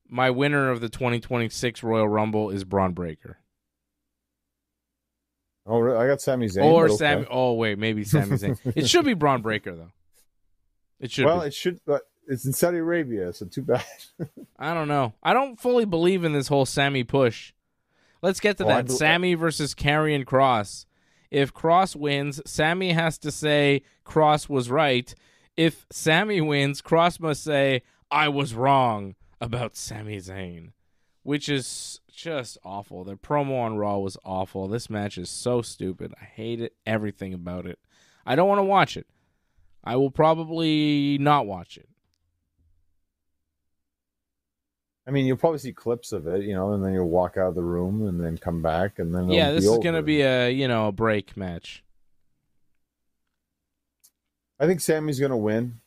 My winner of the 2026 Royal Rumble is Braun Breaker. Oh, really? I got Sami Zayn. Or okay. Sami. Oh, wait, maybe Sami Zayn. It should be Braun Breaker, though. It should Well, be. it should, but it's in Saudi Arabia, so too bad. I don't know. I don't fully believe in this whole Sami push. Let's get to that. Sami versus Karrion Kross. If Kross wins, Sami has to say Kross was right. If Sami wins, Kross must say, I was wrong about Sami Zayn, which is just awful. The promo on Raw was awful. This match is so stupid. I hate it, everything about it. I don't want to watch it. I will probably not watch it. I mean, you'll probably see clips of it, you know, and then you'll walk out of the room and then come back, and then this is going to be a break match. I think Sami's going to win,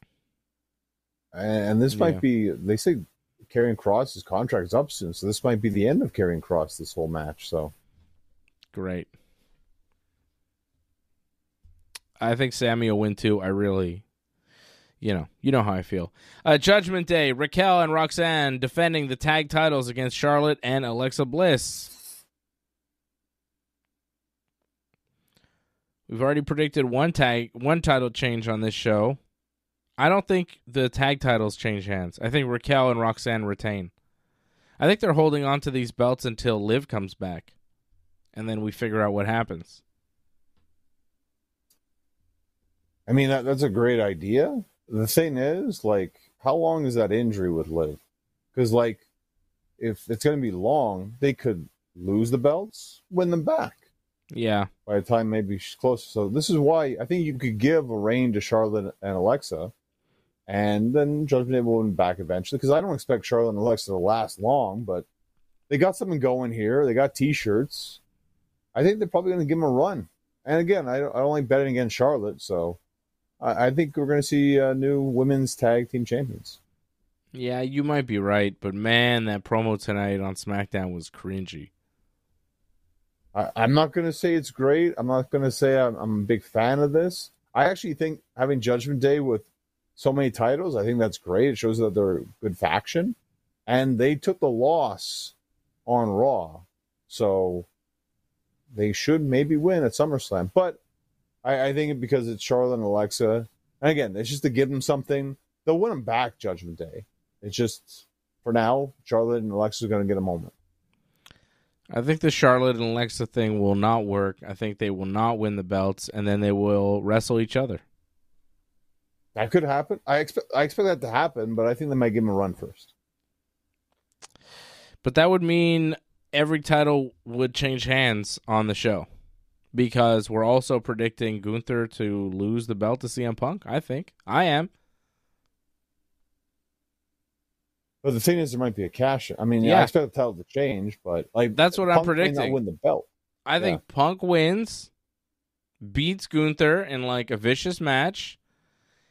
and this might be. They say Karrion Kross's contract is up soon, so this might be the end of Karrion Kross. This whole match, so great. I think Sami will win too. I really. You know how I feel. Judgment Day, Raquel and Roxanne defending the tag titles against Charlotte and Alexa Bliss. We've already predicted one title change on this show. I don't think the tag titles change hands. I think Raquel and Roxanne retain. I think they're holding on to these belts until Liv comes back, and then we figure out what happens. I mean, that's a great idea. The thing is, like, how long is that injury with Liv? Because, like, if it's going to be long, they could lose the belts, win them back. Yeah. By the time maybe she's close. So this is why I think you could give a reign to Charlotte and Alexa, and then Judgment Day will win back eventually. Because I don't expect Charlotte and Alexa to last long, but they got something going here. They got T-shirts. I think they're probably going to give them a run. And again, I don't like betting against Charlotte, so I think we're going to see new women's tag team champions. Yeah, you might be right, but man, that promo tonight on SmackDown was cringy. I'm not going to say it's great. I'm not going to say I'm a big fan of this. I actually think having Judgment Day with so many titles, I think that's great. It shows that they're a good faction. And they took the loss on Raw. So they should maybe win at SummerSlam. But I think because it's Charlotte and Alexa, and again, it's just to give them something. They'll win them back Judgment Day. It's just, for now, Charlotte and Alexa are going to get a moment. I think the Charlotte and Alexa thing will not work. I think they will not win the belts, and then they will wrestle each other. That could happen. I expect that to happen, but I think they might give them a run first. But that would mean every title would change hands on the show, because we're also predicting Gunther to lose the belt to CM Punk, I think. I am. But the thing is, there might be a cash. I mean, I expect the title to change, but that's what Punk I'm predicting. may not win the belt. I think Punk wins, beats Gunther in a vicious match.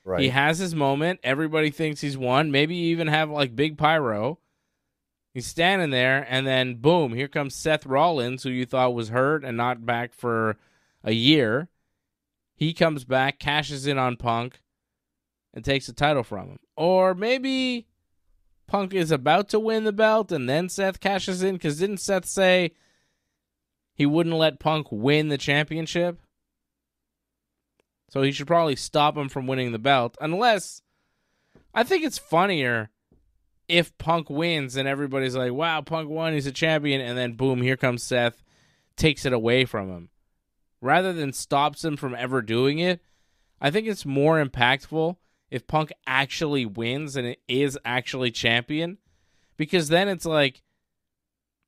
Right. He has his moment. Everybody thinks he's won. Maybe even have big pyro. He's standing there, and then boom, here comes Seth Rollins, who you thought was hurt and not back for a year. He comes back, cashes in on Punk, and takes the title from him. Or maybe Punk is about to win the belt, and then Seth cashes in, because didn't Seth say he wouldn't let Punk win the championship? So he should probably stop him from winning the belt, unless I think it's funnier if Punk wins and everybody's like, wow, Punk won, he's a champion, and then boom, here comes Seth, takes it away from him. Rather than stops him from ever doing it, I think it's more impactful if Punk actually wins and it is actually champion, because then it's like,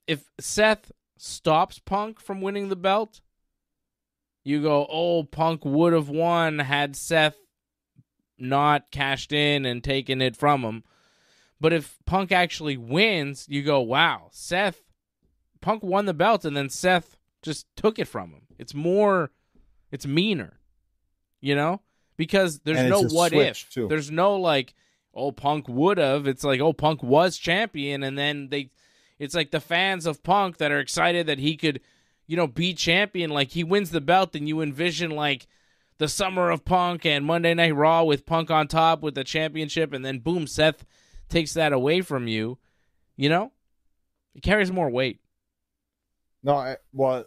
if Seth stops Punk from winning the belt, you go, oh, Punk would have won had Seth not cashed in and taken it from him. But if Punk actually wins, you go, wow, Punk won the belt and then Seth just took it from him. It's meaner, because there's no what if. Too. There's no oh, Punk would have. It's like, oh, Punk was champion, and then it's like the fans of Punk that are excited that he could, be champion. Like, he wins the belt, and you envision the summer of Punk and Monday Night Raw with Punk on top with the championship, and then boom, Seth takes that away from you. It carries more weight. No,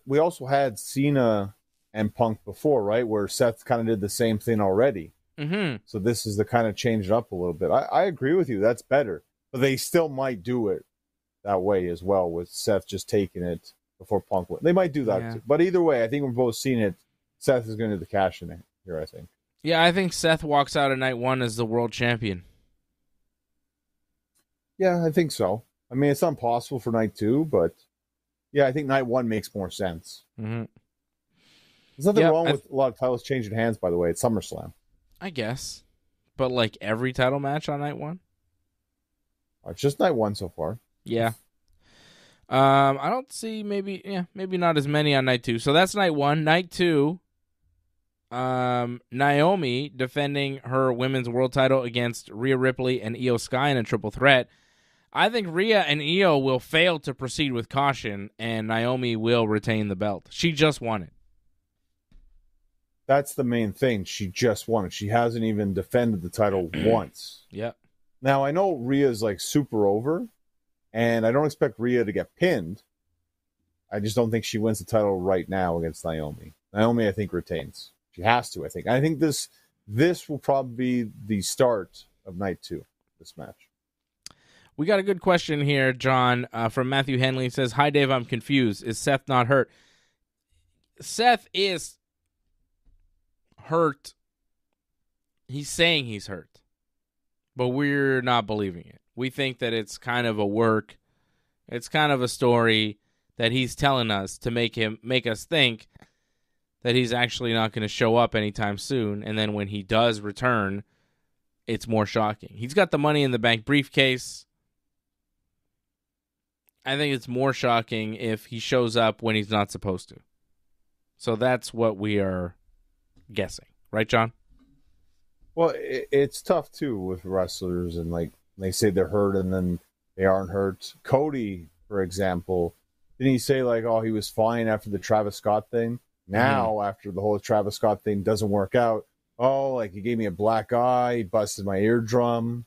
we also had Cena and Punk before, right? Where Seth kind of did the same thing already. Mm-hmm. So this is the kind of change it up a little bit. I agree with you. That's better. But they still might do it that way as well, with Seth just taking it before Punk wins. They might do that too. But either way, I think we're both seeing it. Seth is going to do the cash in here, I think. Yeah, I think Seth walks out of night one as the world champion. Yeah, I think so. I mean, it's not impossible for night two, but yeah, I think night one makes more sense. Mm-hmm. There's nothing wrong with a lot of titles changing hands, by the way. It's SummerSlam. I guess. But every title match on night one? It's just night one so far. Yeah. I don't see maybe not as many on night two. So that's night one. Night two, Naomi defending her women's world title against Rhea Ripley and Io Sky in a triple threat. I think Rhea and Io will fail to proceed with caution, and Naomi will retain the belt. She just won it. That's the main thing. She just won it. She hasn't even defended the title once. Yep. Now, I know Rhea's super over, and I don't expect Rhea to get pinned. I just don't think she wins the title right now against Naomi. Naomi, I think, retains. She has to, I think. I think this will probably be the start of night two, this match. We got a good question here, John, from Matthew Henley. He says, hi, Dave, I'm confused. Is Seth not hurt? Seth is hurt. He's saying he's hurt, but we're not believing it. We think that it's kind of a work. It's kind of a story that he's telling us to make us think that he's actually not going to show up anytime soon. And then when he does return, it's more shocking. He's got the Money in the Bank briefcase. I think it's more shocking if he shows up when he's not supposed to. So that's what we are guessing. Right, John? Well, it's tough too with wrestlers, and like they say they're hurt and then they aren't hurt. Cody, for example, didn't he say like, oh, he was fine after the Travis Scott thing? Now, after the whole Travis Scott thing doesn't work out, oh, like he gave me a black eye, he busted my eardrum.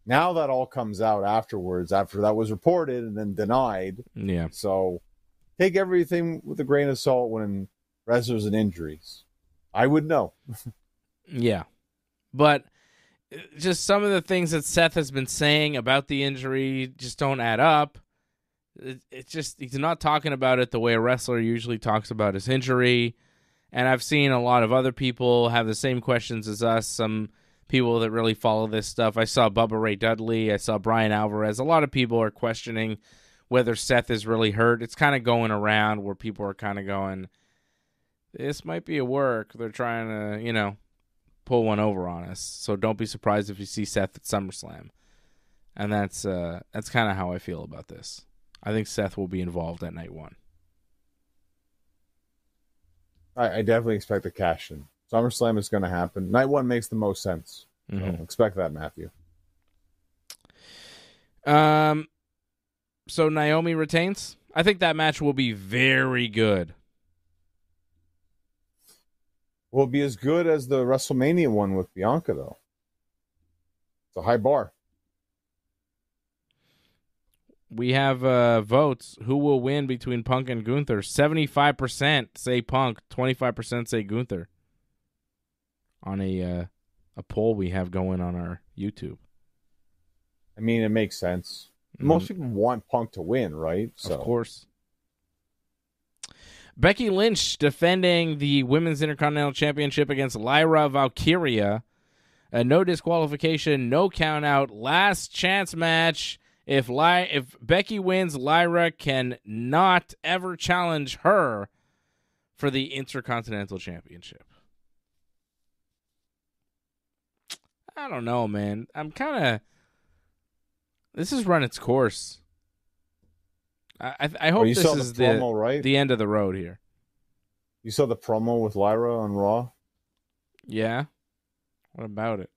Now that all comes out afterwards, after that was reported and then denied. Yeah. So take everything with a grain of salt when wrestlers and injuries. I would know. Yeah. But just some of the things that Seth has been saying about the injury just don't add up. It's just, he's not talking about it the way a wrestler usually talks about his injury. And I've seen a lot of other people have the same questions as us. Some people that really follow this stuff. I saw Bubba Ray Dudley. I saw Brian Alvarez. A lot of people are questioning whether Seth is really hurt. It's kind of going around where people are kind of going, this might be a work. They're trying to, pull one over on us. So don't be surprised if you see Seth at SummerSlam. And that's kind of how I feel about this. I think Seth will be involved at night one. I definitely expect a cash in. SummerSlam is going to happen. Night one makes the most sense. So expect that, Matthew. So Naomi retains. I think that match will be very good. Will it be as good as the WrestleMania one with Bianca, though? It's a high bar. We have votes. Who will win between Punk and Gunther? 75% say Punk, 25% say Gunther. On a poll we have going on our YouTube. I mean, it makes sense. Most people want Punk to win, right? So. Of course. Becky Lynch defending the Women's Intercontinental Championship against Lyra Valkyria. No disqualification, no count out, last chance match. If Becky wins, Lyra can not ever challenge her for the Intercontinental Championship. I don't know, man. This has run its course. I hope this is promo, right? The end of the road here. You saw the promo with Lyra on Raw? Yeah. What about it?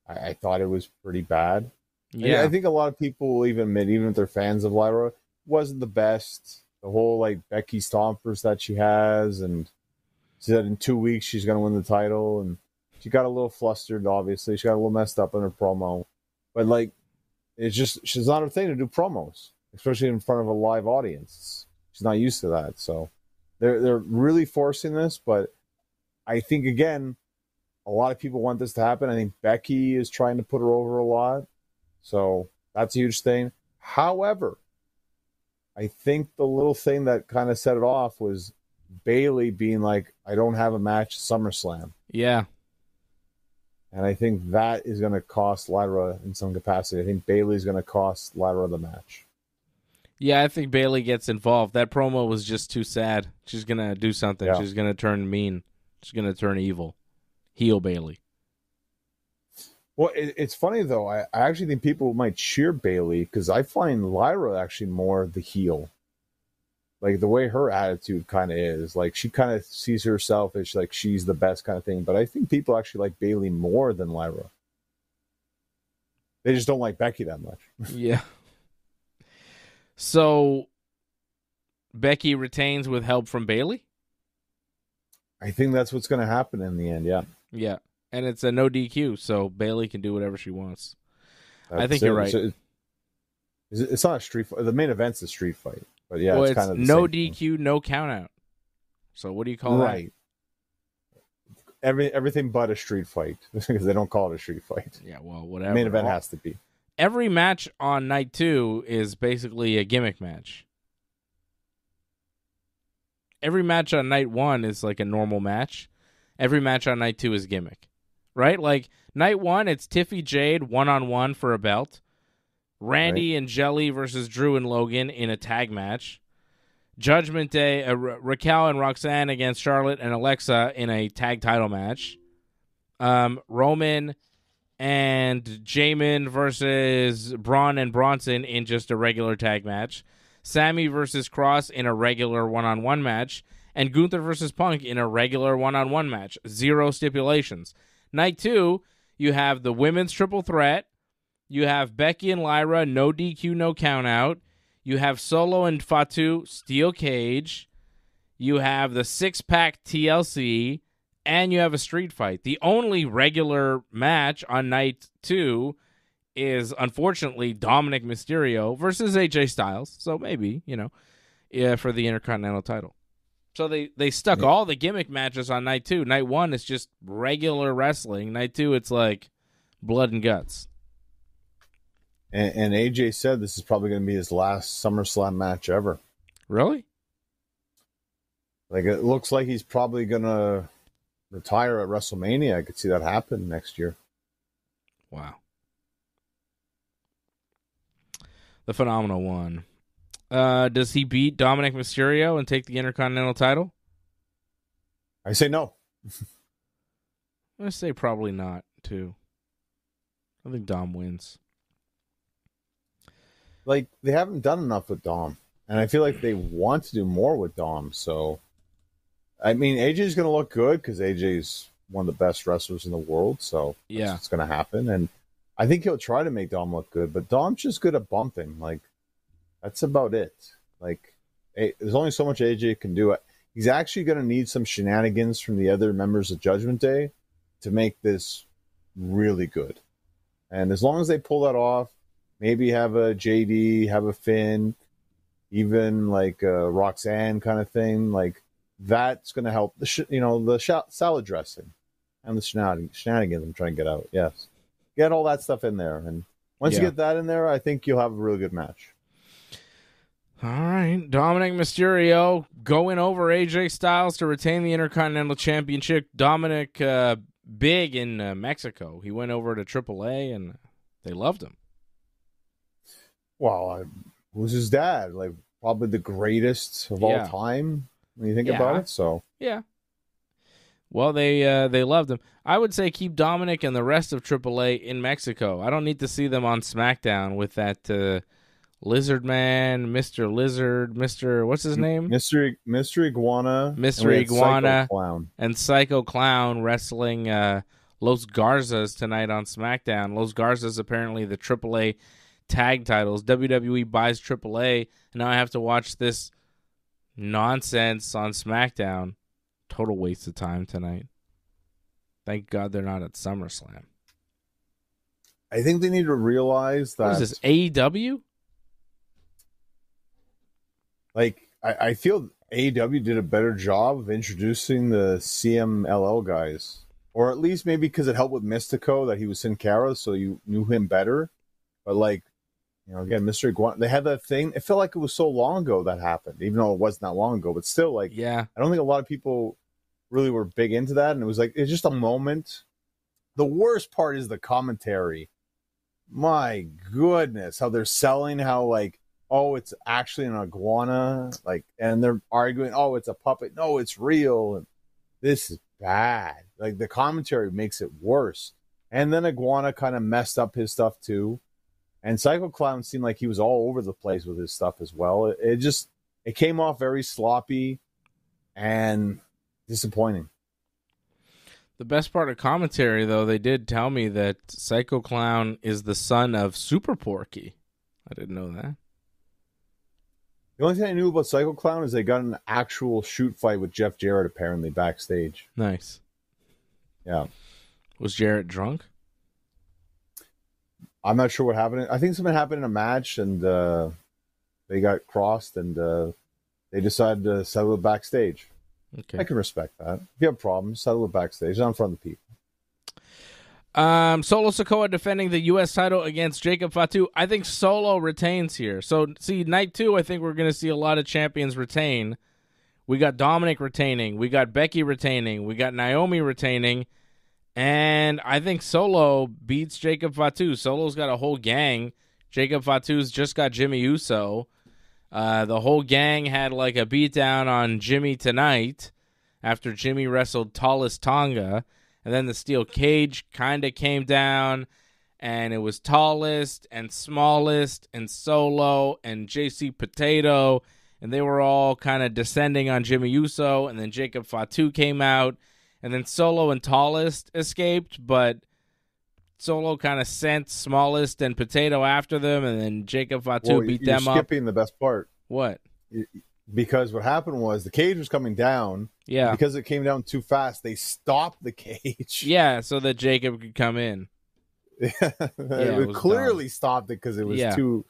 I thought it was pretty bad. Yeah. I think a lot of people will even admit, even if they're fans of Lyra, wasn't the best. The whole Becky stompers that she has, and she said in 2 weeks she's going to win the title, and she got a little flustered, obviously. She got a little messed up in her promo. But, it's just, she's not her thing to do promos, especially in front of a live audience. She's not used to that. So they're really forcing this, but I think, again, a lot of people want this to happen. I think Becky is trying to put her over a lot. So that's a huge thing. However, I think the little thing that kind of set it off was Bayley being like, I don't have a match at SummerSlam. Yeah. And I think that is going to cost Lyra in some capacity. I think Bayley's going to cost Lyra the match. Yeah, I think Bayley gets involved. That promo was just too sad. She's going to do something. Yeah. She's going to turn mean. She's going to turn evil. Heel Bayley. Well, it's funny, though. I actually think people might cheer Bayley because I find Lyra actually more the heel. The way her attitude kind of is. She kind of sees herself as she's the best kind of thing. But I think people actually like Bayley more than Lyra. They just don't like Becky that much. Yeah. So, Becky retains with help from Bayley? I think that's what's going to happen in the end, yeah. Yeah. And it's a no DQ, so Bayley can do whatever she wants. I think you're right. It's not a street fight. The main event's a street fight. But yeah, well, it's kind of the no same DQ, thing. No count out. So what do you call that? Everything but a street fight because they don't call it a street fight. Yeah, well, whatever. The main event has to be. Every match on night 2 is basically a gimmick match. Every match on night 1 is like a normal match. Every match on night 2 is gimmick. Right? Night 1, it's Tiffy Jade 1-on-1 for a belt. Randy and Jelly versus Drew and Logan in a tag match. Judgment Day, Raquel and Roxanne against Charlotte and Alexa in a tag title match. Roman and Jamin versus Braun and Bronson in just a regular tag match. Sammy versus Cross in a regular one-on-one match. And Gunther versus Punk in a regular one-on-one match. 0 stipulations. Night 2, you have the women's triple threat. You have Becky and Lyra, no DQ, no count out. You have Solo and Fatu, steel cage. You have the 6-pack TLC, and you have a street fight. The only regular match on night 2 is, unfortunately, Dominic Mysterio versus AJ Styles. So maybe, for the Intercontinental title. So they stuck all the gimmick matches on night 2. Night 1 is just regular wrestling. Night 2, it's like blood and guts. And AJ said this is probably going to be his last SummerSlam match ever. Really? Like, it looks like he's probably going to retire at WrestleMania. I could see that happen next year. Wow. The Phenomenal One. Does he beat Dominic Mysterio and take the Intercontinental title? I say no. I'm going to say probably not, too. I think Dom wins. Like, they haven't done enough with Dom. And I feel like they want to do more with Dom. So, I mean, AJ's going to look good because AJ's one of the best wrestlers in the world. So, yeah, it's going to happen. And I think he'll try to make Dom look good. But Dom's just good at bumping. Like, that's about it. Like, there's only so much AJ can do. He's actually going to need some shenanigans from the other members of Judgment Day to make this really good. And as long as they pull that off, maybe have a JD, have a Finn, even like a Roxanne kind of thing. Like, that's going to help the salad dressing and the shenanigans I'm trying to get out. Yes. Get all that stuff in there. And once you get that in there, I think you'll have a really good match. All right. Dominic Mysterio going over AJ Styles to retain the Intercontinental Championship. Dominic, big in Mexico. He went over to AAA and they loved him. Well, who's his dad? Like, probably the greatest of all time when you think about it. So yeah. Well, they loved him. I would say keep Dominic and the rest of AAA in Mexico. I don't need to see them on SmackDown with that Lizard Man, Mr. Lizard, Mr. What's his name? Mr. Iguana, Mr. Iguana, and Psycho Clown wrestling Los Garzas tonight on SmackDown. Los Garzas apparently the AAA tag titles. WWE buys AAA, and now I have to watch this nonsense on SmackDown. Total waste of time tonight. Thank God they're not at SummerSlam. I think they need to realize that... What is this, AEW? Like, I feel AEW did a better job of introducing the CMLL guys. Or at least maybe because it helped with Mystico that he was Sin Cara, so you knew him better. But, like, again, Mr. Iguana, they had that thing. It felt like it was so long ago that happened, even though it wasn't that long ago. But still, like, I don't think a lot of people really were big into that. And it was like, it's just a moment. The worst part is the commentary. My goodness, how they're selling how, like, oh, it's actually an iguana. Like, and they're arguing, oh, it's a puppet. No, it's real. And this is bad. Like, the commentary makes it worse. And then Iguana kind of messed up his stuff too. And Psycho Clown seemed like he was all over the place with his stuff as well. It came off very sloppy and disappointing. The best part of commentary, though, they did tell me that Psycho Clown is the son of Super Porky. I didn't know that. The only thing I knew about Psycho Clown is they got an actual shoot fight with Jeff Jarrett apparently backstage. Nice. Yeah. Was Jarrett drunk? I'm not sure what happened. I think something happened in a match, and they got crossed, and they decided to settle it backstage. Okay. I can respect that. If you have problems, settle it backstage, not in front of the people. Solo Sikoa defending the U.S. title against Jacob Fatu. I think Solo retains here. So, see, night 2, I think we're going to see a lot of champions retain. We got Dominic retaining. We got Becky retaining. We got Naomi retaining. And I think Solo beats Jacob Fatu. Solo's got a whole gang. Jacob Fatu's just got Jimmy Uso. The whole gang had like a beatdown on Jimmy tonight after Jimmy wrestled Tallest Tonga. And then the steel cage kind of came down, and it was Tallest and Smallest and Solo and JC Potato, and they were all kind of descending on Jimmy Uso. And then Jacob Fatu came out, And then Solo and Tallest escaped, but Solo kind of sent Smallest and Potato after them, and then Jacob Fatu beat them up. You're skipping the best part. What? Because what happened was the cage was coming down. Yeah. Because it came down too fast, they stopped the cage. Yeah, so that Jacob could come in. It clearly stopped it because it was too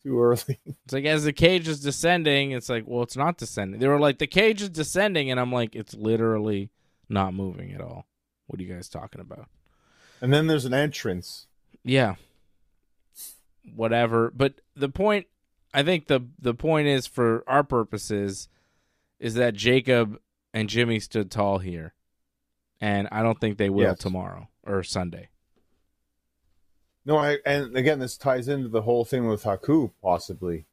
early. It's like, as the cage is descending, it's like, well, it's not descending. They were like, the cage is descending, and I'm like, it's literally not moving at all. What are you guys talking about? And then there's an entrance. Yeah. Whatever. But the point, I think the point is, for our purposes, is that Jacob and Jimmy stood tall here. And I don't think they will tomorrow or Sunday. No, and again, this ties into the whole thing with Haku, possibly.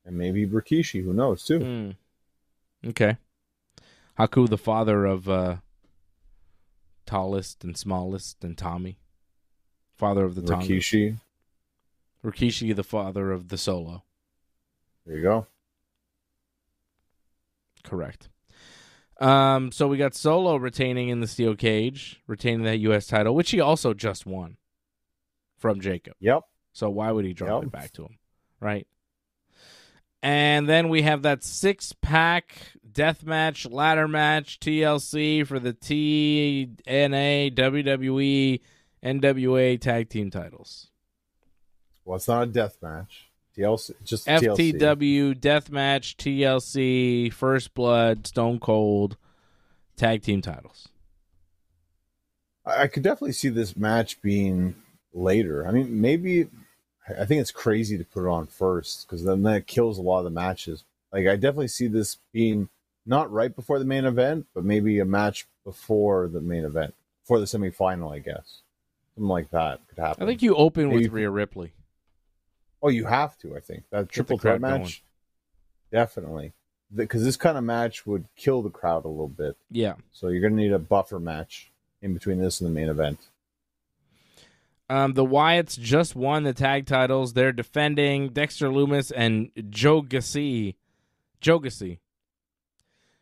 And maybe Rikishi, who knows, too. Okay. Haku, the father of Tallest and Smallest and Tommy. Father of the Tommy. Rikishi, the father of the Solo. There you go. Correct. So we got Solo retaining in the steel cage, retaining that U.S. title, which he also just won from Jacob. Yep. So why would he drop it back to him, right? And then we have that 6-pack deathmatch, ladder match, TLC for the TNA, WWE, NWA tag team titles. Well, it's not a death match. TLC, just FTW, deathmatch, TLC, First Blood, Stone Cold, tag team titles. I could definitely see this match being later. I mean, maybe, I think it's crazy to put it on first, because then that kills a lot of the matches. Like, I definitely see this being not right before the main event, but maybe a match before the main event, for the semifinal, I guess. Something like that could happen. I think you open with Rhea Ripley. Oh, you have to, I think. That triple threat match, definitely. Because this kind of match would kill the crowd a little bit. Yeah. So you're going to need a buffer match in between this and the main event. The Wyatts just won the tag titles. They're defending Dexter Lumis and Joe Gacy. Joe Gacy.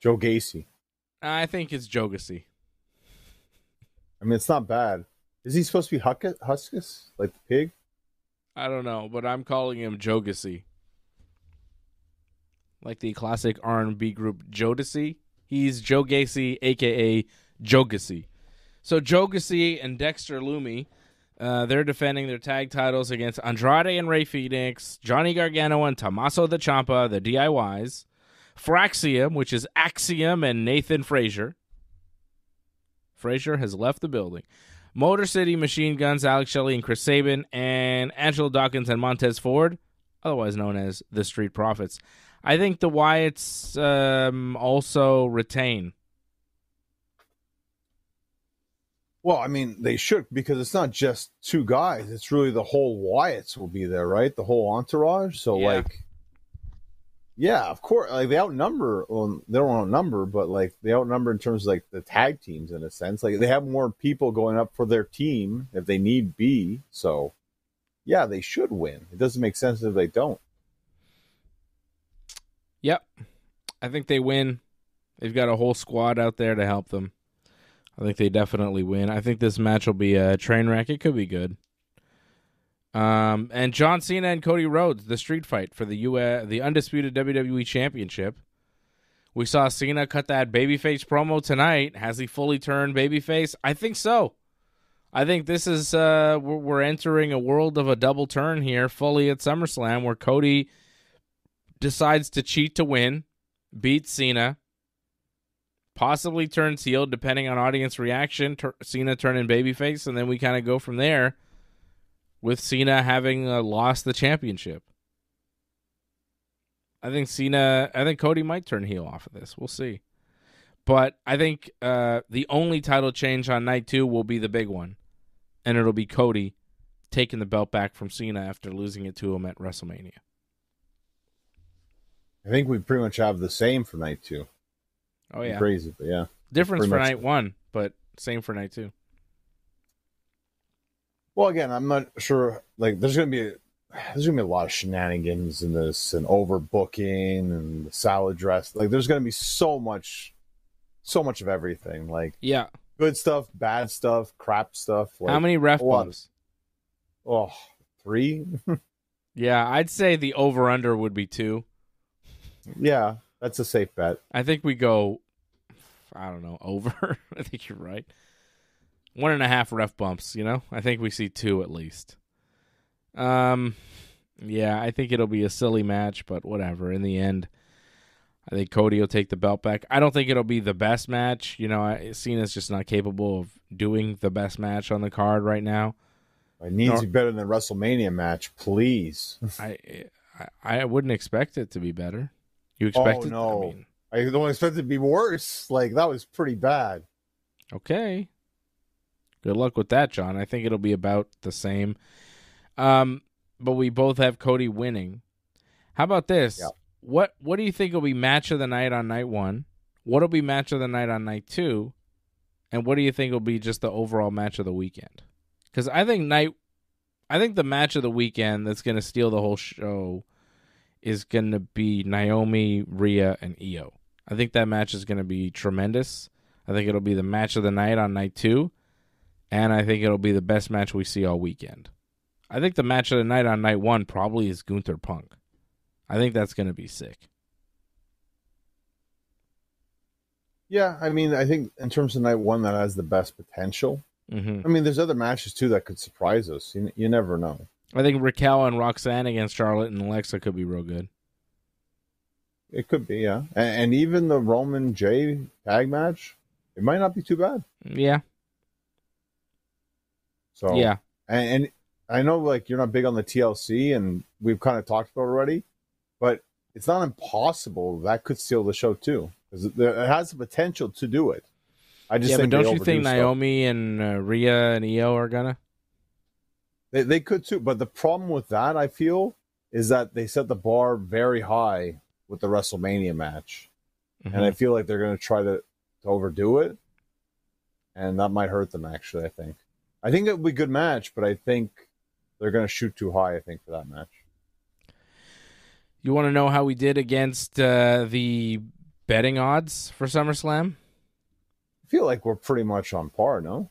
Joe Gacy. I think it's Joe Gacy. I mean, it's not bad. Is he supposed to be Huskus? Like the pig? I don't know, but I'm calling him Joe Gacy. Like the classic R&B group Jodeci. He's Joe Gacy, a.k.a. Joe Gacy. So Joe Gacy and Dexter Lumis, they're defending their tag titles against Andrade and Rey Fenix, Johnny Gargano and Tommaso the Ciampa, the DIYs, Fraxium, which is Axiom and Nathan Frazier. Frazier has left the building. Motor City Machine Guns, Alex Shelley and Chris Sabin, and Angelo Dawkins and Montez Ford, otherwise known as the Street Profits. I think the Wyatts also retain. Well, I mean, they should, because it's not just two guys. It's really the whole Wyatts will be there, right? The whole entourage. So, yeah, of course. Like, they outnumber. Well, they don't outnumber, but like they outnumber in terms of like the tag teams in a sense. Like, they have more people going up for their team if they need be. So, yeah, they should win. It doesn't make sense if they don't. Yep, I think they win. They've got a whole squad out there to help them. I think they definitely win. I think this match will be a train wreck. It could be good. And John Cena and Cody Rhodes, the street fight for the undisputed WWE Championship. We saw Cena cut that babyface promo tonight. Has he fully turned babyface? I think so. I think this is we're entering a world of a double turn here, fully at SummerSlam, where Cody decides to cheat to win, beat Cena, possibly turns heel depending on audience reaction. Cena turning babyface, and then we kind of go from there, with Cena having lost the championship. I think Cody might turn heel off of this. We'll see. But I think the only title change on night 2 will be the big one. And it'll be Cody taking the belt back from Cena after losing it to him at WrestleMania. I think we pretty much have the same for night 2. Oh, yeah. Crazy, but yeah. Difference for night 1, but same for night 2. Well, again, I'm not sure. Like, there's gonna be a lot of shenanigans in this, and overbooking, and the salad dress. Like, there's gonna be so much so much of everything. Like, Yeah. good stuff, bad stuff, crap stuff. Like, how many ref bumps? 3? Yeah, I'd say the over-under would be 2. Yeah, that's a safe bet. I think we go, I don't know, over. I think you're right. 1.5 ref bumps, I think we see 2 at least. Yeah, I think it'll be a silly match, but whatever. In the end, I think Cody will take the belt back. I don't think it'll be the best match. Cena's just not capable of doing the best match on the card right now. It needs to be better than the WrestleMania match, please. I wouldn't expect it to be better. You expect it? No. I don't expect it to be worse. Like, that was pretty bad. Okay. Good luck with that, John. I think it'll be about the same. But we both have Cody winning. How about this? Yeah. What do you think will be match of the night on night 1? What'll be match of the night on night 2? And what do you think will be just the overall match of the weekend? Because I think the match of the weekend that's going to steal the whole show is going to be Naomi, Rhea, and Io. I think that match is going to be tremendous. I think it'll be the match of the night on night 2. And I think it'll be the best match we see all weekend. I think the match of the night on night 1 probably is Gunther Punk. I think that's going to be sick. Yeah, I mean, I think in terms of night 1, that has the best potential. Mm-hmm. I mean, there's other matches, too, that could surprise us. You never know. I think Raquel and Roxanne against Charlotte and Alexa could be real good. It could be, yeah. And even the Roman Jay tag match, it might not be too bad. Yeah. So yeah. And I know, like, you're not big on the TLC, and we've kind of talked about it already, but it's not impossible. That could steal the show, too. Because it has the potential to do it. I just think but don't you think Naomi and Rhea and Io are gonna? They could too, but the problem with that, I feel, is that they set the bar very high with the WrestleMania match, and I feel like they're going to try to overdo it, and that might hurt them. Actually, I think it would be a good match, but I think they're going to shoot too high. I think for that match. You want to know how we did against the betting odds for SummerSlam? I feel like we're pretty much on par, no?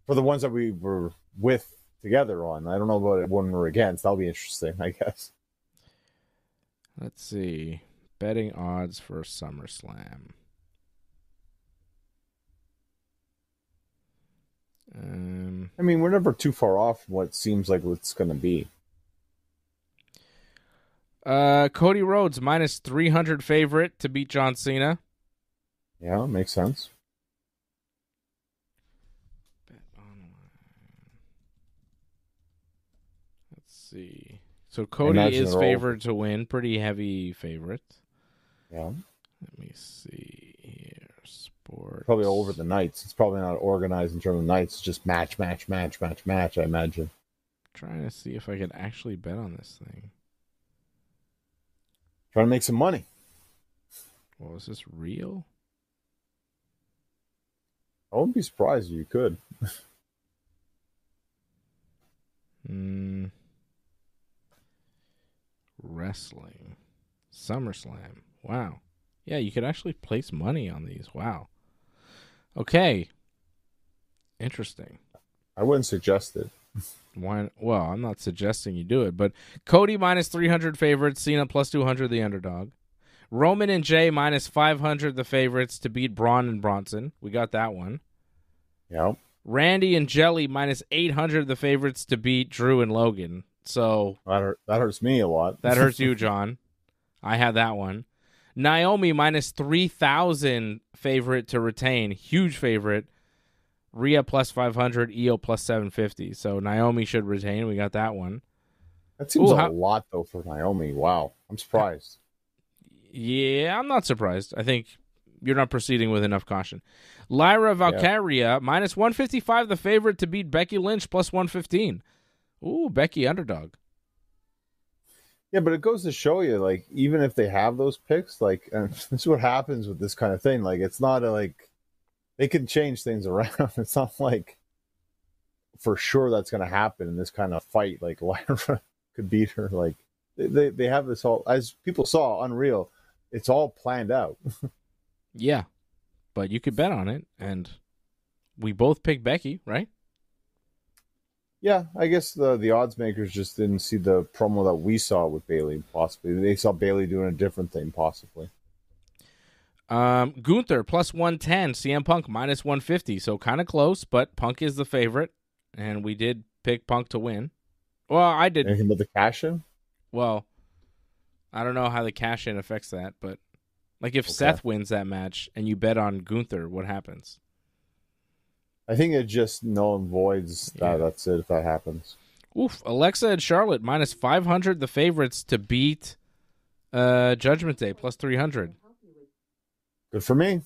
For the ones that we were with together on. I don't know about when we're against. That'll be interesting, I guess. Let's see. Betting odds for SummerSlam. I mean, we're never too far off from what seems like it's going to be. Cody Rhodes, minus 300 favorite to beat John Cena. Yeah, makes sense. Let's see. So Cody is favored to win. Pretty heavy favorite. Yeah. Let me see here. Sports. Probably over the nights. It's probably not organized in terms of nights. It's just match, I imagine. Trying to see if I can actually bet on this thing. Trying to make some money. Well, is this real? I wouldn't be surprised if you could. Wrestling. SummerSlam. Wow. Yeah, you could actually place money on these. Wow. Okay. Interesting. I wouldn't suggest it. Why? Well, I'm not suggesting you do it, but Cody minus 300 favorites, Cena plus 200 the underdog. Roman and Jay minus 500 the favorites to beat Braun and Bronson. We got that one. Yeah. Randy and Jelly minus 800 the favorites to beat Drew and Logan. So that hurts me a lot. That hurts you, John. I had that one. Naomi minus 3,000 favorite to retain. Huge favorite. Rhea plus 500, Io plus 750. So Naomi should retain. We got that one. That seems a lot, though, for Naomi. Wow. I'm surprised. Yeah, I'm not surprised. I think you're not proceeding with enough caution. Lyra Valkyria, minus 155, the favorite to beat Becky Lynch, plus 115. Ooh, Becky underdog. Yeah, but it goes to show you, like, even if they have those picks, like, and this is what happens with this kind of thing. Like, it's not they can change things around. It's not like for sure that's going to happen in this kind of fight. Like, Lyra could beat her. Like, they have this all, as people saw, Unreal. It's all planned out. Yeah, but you could bet on it, and we both picked Becky, right? Yeah, I guess the odds makers just didn't see the promo that we saw with Bayley, possibly. They saw Bayley doing a different thing, possibly. Gunther plus 110, CM Punk minus 150, so kind of close, but Punk is the favorite, and we did pick Punk to win. Well, I did. Anything but the cash-in? Well, I don't know how the cash-in affects that, but like if Seth wins that match and you bet on Gunther, what happens? I think it just null and voids that. Yeah. That's it if that happens. Oof. Alexa and Charlotte minus 500, the favorites to beat Judgment Day, plus 300. Good for me.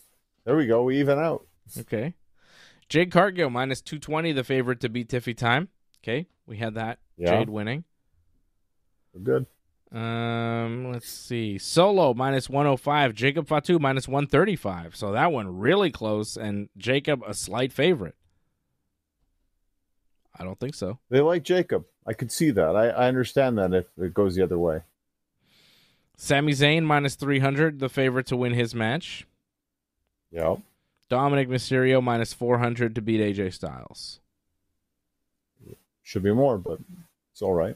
There we go. We even out. Okay. Jade Cargill minus 220, the favorite to beat Tiffy Time. Okay. We had that. Yeah. Jade winning. We're good. Let's see. Solo minus 105. Jacob Fatu minus 135. So that one really close, and Jacob a slight favorite. I don't think so. They like Jacob. I could see that. I understand that if it goes the other way. Sami Zayn minus 300, the favorite to win his match. Yep. Dominic Mysterio minus 400 to beat AJ Styles. Should be more, but it's all right.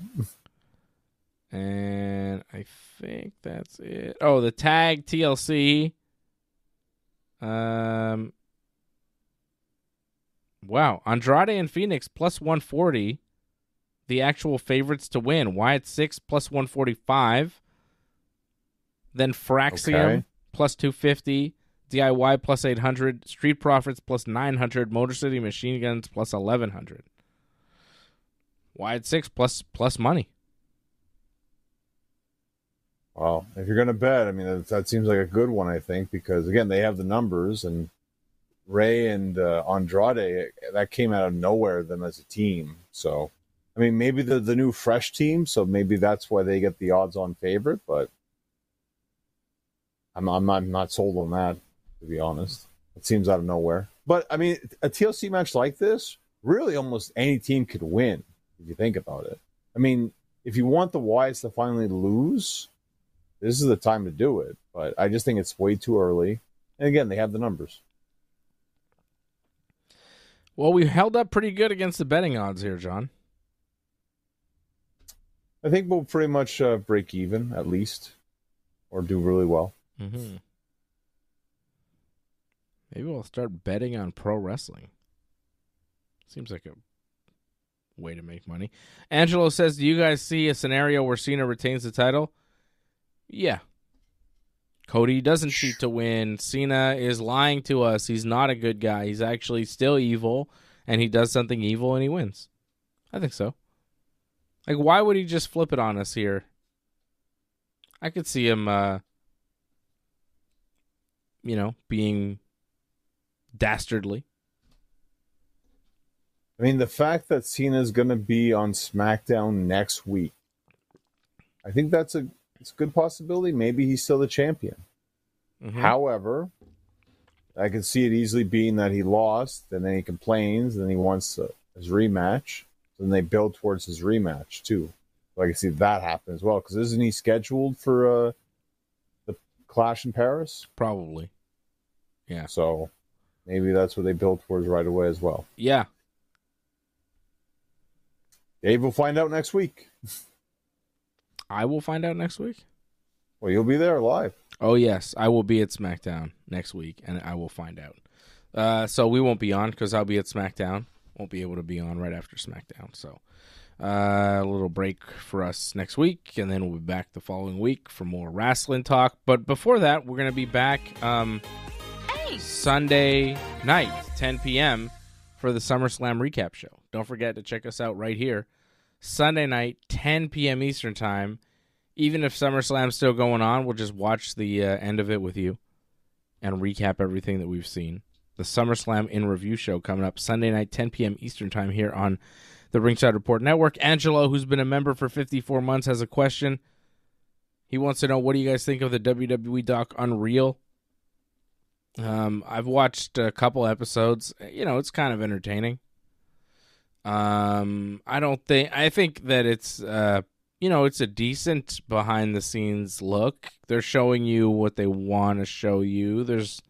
And I think that's it. Oh, the tag TLC. Wow. Andrade and Phoenix plus 140. The actual favorites to win. Wyatt 6 plus 145. Then Fraxium plus 250. DIY plus 800. Street Profits plus 900. Motor City Machine Guns plus 1100. Wyatt 6 plus money. Well, if you're going to bet, I mean, that seems like a good one, I think, because, again, they have the numbers, and Ray and Andrade, that came out of nowhere, them as a team. So, I mean, maybe the new fresh team, so maybe that's why they get the odds-on favorite, but I'm not sold on that, to be honest. It seems out of nowhere. But, I mean, a TLC match like this, really almost any team could win, if you think about it. I mean, if you want the Wyatts to finally lose, this is the time to do it, but I just think it's way too early. And again, they have the numbers. Well, we held up pretty good against the betting odds here, John. I think we'll pretty much break even, at least, or do really well. Mm-hmm. Maybe we'll start betting on pro wrestling. Seems like a way to make money. Angelo says, do you guys see a scenario where Cena retains the title? Yeah. Cody doesn't cheat to win. Cena is lying to us. He's not a good guy. He's actually still evil, and he does something evil, and he wins. I think so. Like, why would he just flip it on us here? I could see him, being dastardly. I mean, the fact that Cena's going to be on SmackDown next week, I think it's a good possibility. Maybe he's still the champion. Mm-hmm. However, I can see it easily being that he lost, and then he complains, and then he wants his rematch. Then they build towards his rematch, too. So I can see that happen as well. Because isn't he scheduled for the Clash in Paris? Probably. Yeah. So maybe that's what they build towards right away as well. Yeah. Dave will find out next week. I will find out next week? Well, you'll be there live. Oh, yes. I will be at SmackDown next week, and I will find out. So we won't be on because I'll be at SmackDown. Won't be able to be on right after SmackDown. So a little break for us next week, and then we'll be back the following week for more wrestling talk. But before that, we're going to be back Sunday night, 10 p.m., for the SummerSlam recap show. Don't forget to check us out right here. Sunday night, 10 p.m. Eastern Time. Even if SummerSlam's still going on, we'll just watch the end of it with you and recap everything that we've seen. The SummerSlam in Review show coming up Sunday night, 10 p.m. Eastern Time here on the Ringside Report Network. Angelo, who's been a member for 54 months, has a question. He wants to know, what do you guys think of the WWE doc Unreal? I've watched a couple episodes. It's kind of entertaining. I think that it's it's a decent behind the scenes look. They're showing you what they want to show you. There's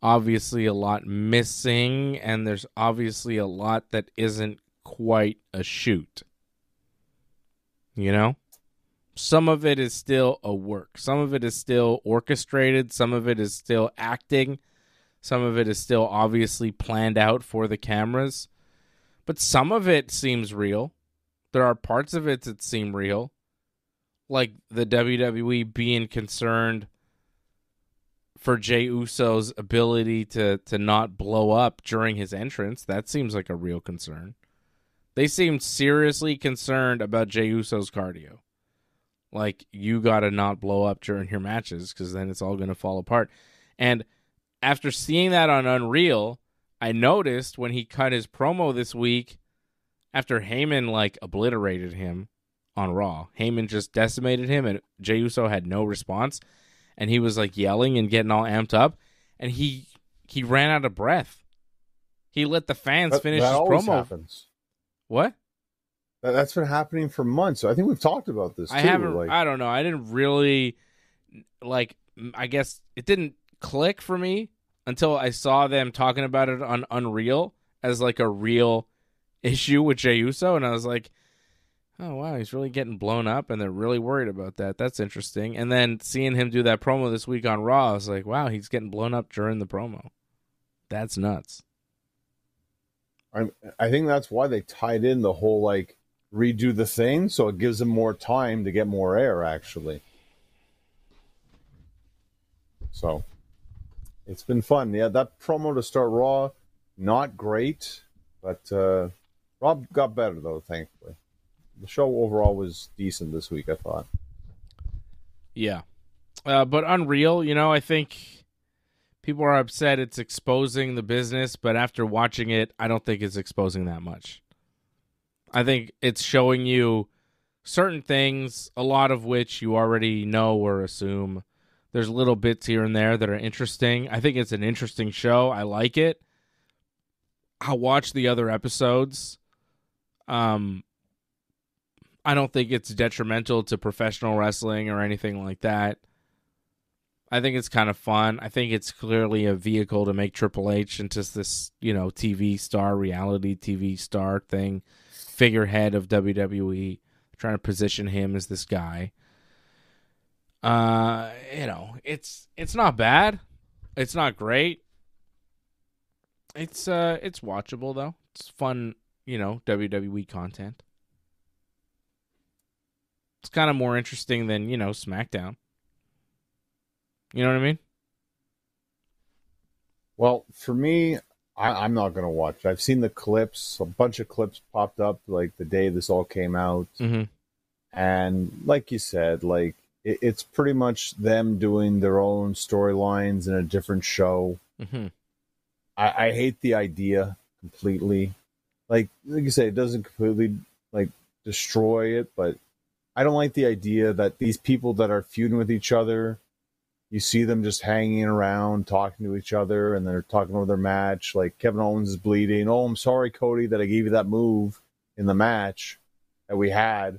obviously a lot missing, and there's obviously a lot that isn't quite a shoot. You know? Some of it is still a work. Some of it is still orchestrated. Some of it is still acting. Some of it is still obviously planned out for the cameras. But some of it seems real. There are parts of it that seem real. Like the WWE being concerned for Jey Uso's ability to not blow up during his entrance. That seems like a real concern. They seemed seriously concerned about Jey Uso's cardio. Like, you got to not blow up during your matches because then it's all going to fall apart. And after seeing that on Unreal, I noticed when he cut his promo this week, after Heyman, like, obliterated him on Raw, Heyman just decimated him and Jey Uso had no response. And he was, like, yelling and getting all amped up. And he ran out of breath. He let the fans finish his promo. Happens. What? That's been happening for months. I think we've talked about this, too. I don't know. I didn't really, I guess it didn't click for me until I saw them talking about it on Unreal as, like, a real issue with Jey Uso. And I was like, oh, wow, he's really getting blown up, and they're really worried about that. That's interesting. And then seeing him do that promo this week on Raw, I was like, wow, he's getting blown up during the promo. That's nuts. I think that's why they tied in the whole, like, redo the thing, so it gives them more time to get more air, actually. So, it's been fun. Yeah, that promo to start Raw, not great, but Rob got better, though, thankfully. The show overall was decent this week, I thought. Yeah. But Unreal, I think people are upset it's exposing the business, but after watching it, I don't think it's exposing that much. I think it's showing you certain things, a lot of which you already know or assume. There's little bits here and there that are interesting. I think it's an interesting show. I like it. I'll watch the other episodes. I don't think it's detrimental to professional wrestling or anything like that. I think it's kind of fun. I think it's clearly a vehicle to make Triple H into this, TV star, reality TV star thing, figurehead of WWE, trying to position him as this guy. It's not bad. It's not great. It's watchable though. It's fun, WWE content. It's kind of more interesting than, SmackDown. You know what I mean? Well, for me, I'm not going to watch it. I've seen the clips. A bunch of clips popped up, like, the day this all came out. Mm-hmm. And like you said, like, it's pretty much them doing their own storylines in a different show. Mm-hmm. I hate the idea completely. Like you say, it doesn't completely, like, destroy it, but I don't like the idea that these people that are feuding with each other, you see them just hanging around, talking to each other, and they're talking over their match. Like, Kevin Owens is bleeding. Oh, I'm sorry, Cody, that I gave you that move in the match that we had.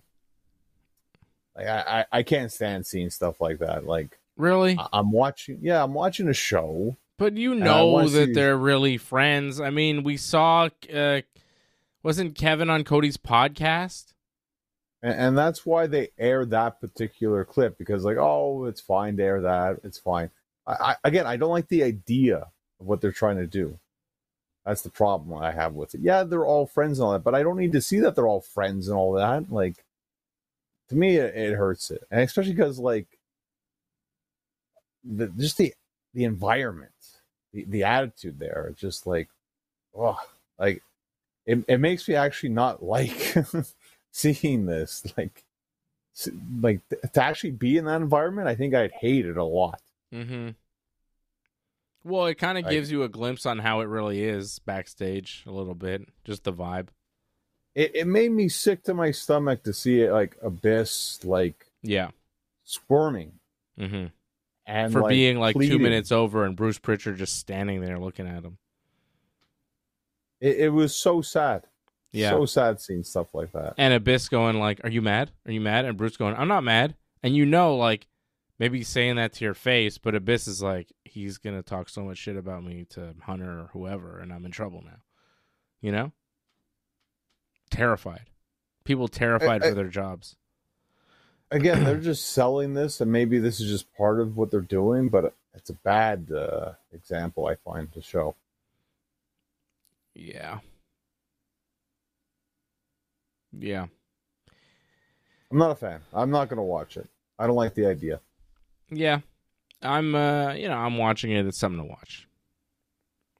Like, I can't stand seeing stuff like that. Like, really? I'm watching a show. But that they're really friends. I mean, we saw, wasn't Kevin on Cody's podcast? And that's why they air that particular clip, because, like, oh, it's fine to air that. It's fine. I don't like the idea of what they're trying to do. That's the problem I have with it. Yeah, they're all friends and all that, but I don't need to see that they're all friends and all that. Like, to me, it hurts it. And especially because, like, the environment, the attitude there, it's just like, oh, like, it makes me actually not like seeing this, like to actually be in that environment. I think I'd hate it a lot. Mm-hmm. Well, it kind of gives you a glimpse on how it really is backstage a little bit, just the vibe. It made me sick to my stomach to see it, like, Abyss, like, squirming, mm-hmm. and for, like, being like pleading. 2 minutes over, and Bruce Pritchard just standing there looking at him. It was so sad. Yeah. So sad seeing stuff like that. And Abyss going like, are you mad? Are you mad? And Bruce going, I'm not mad. And like, maybe saying that to your face, but Abyss is like, he's going to talk so much shit about me to Hunter or whoever, and I'm in trouble now. You know? Terrified. People terrified for their jobs. Again, they're just selling this, and maybe this is just part of what they're doing, but it's a bad example, I find, to show. Yeah. Yeah. I'm not a fan. I'm not going to watch it. I don't like the idea. Yeah. I'm watching it. It's something to watch.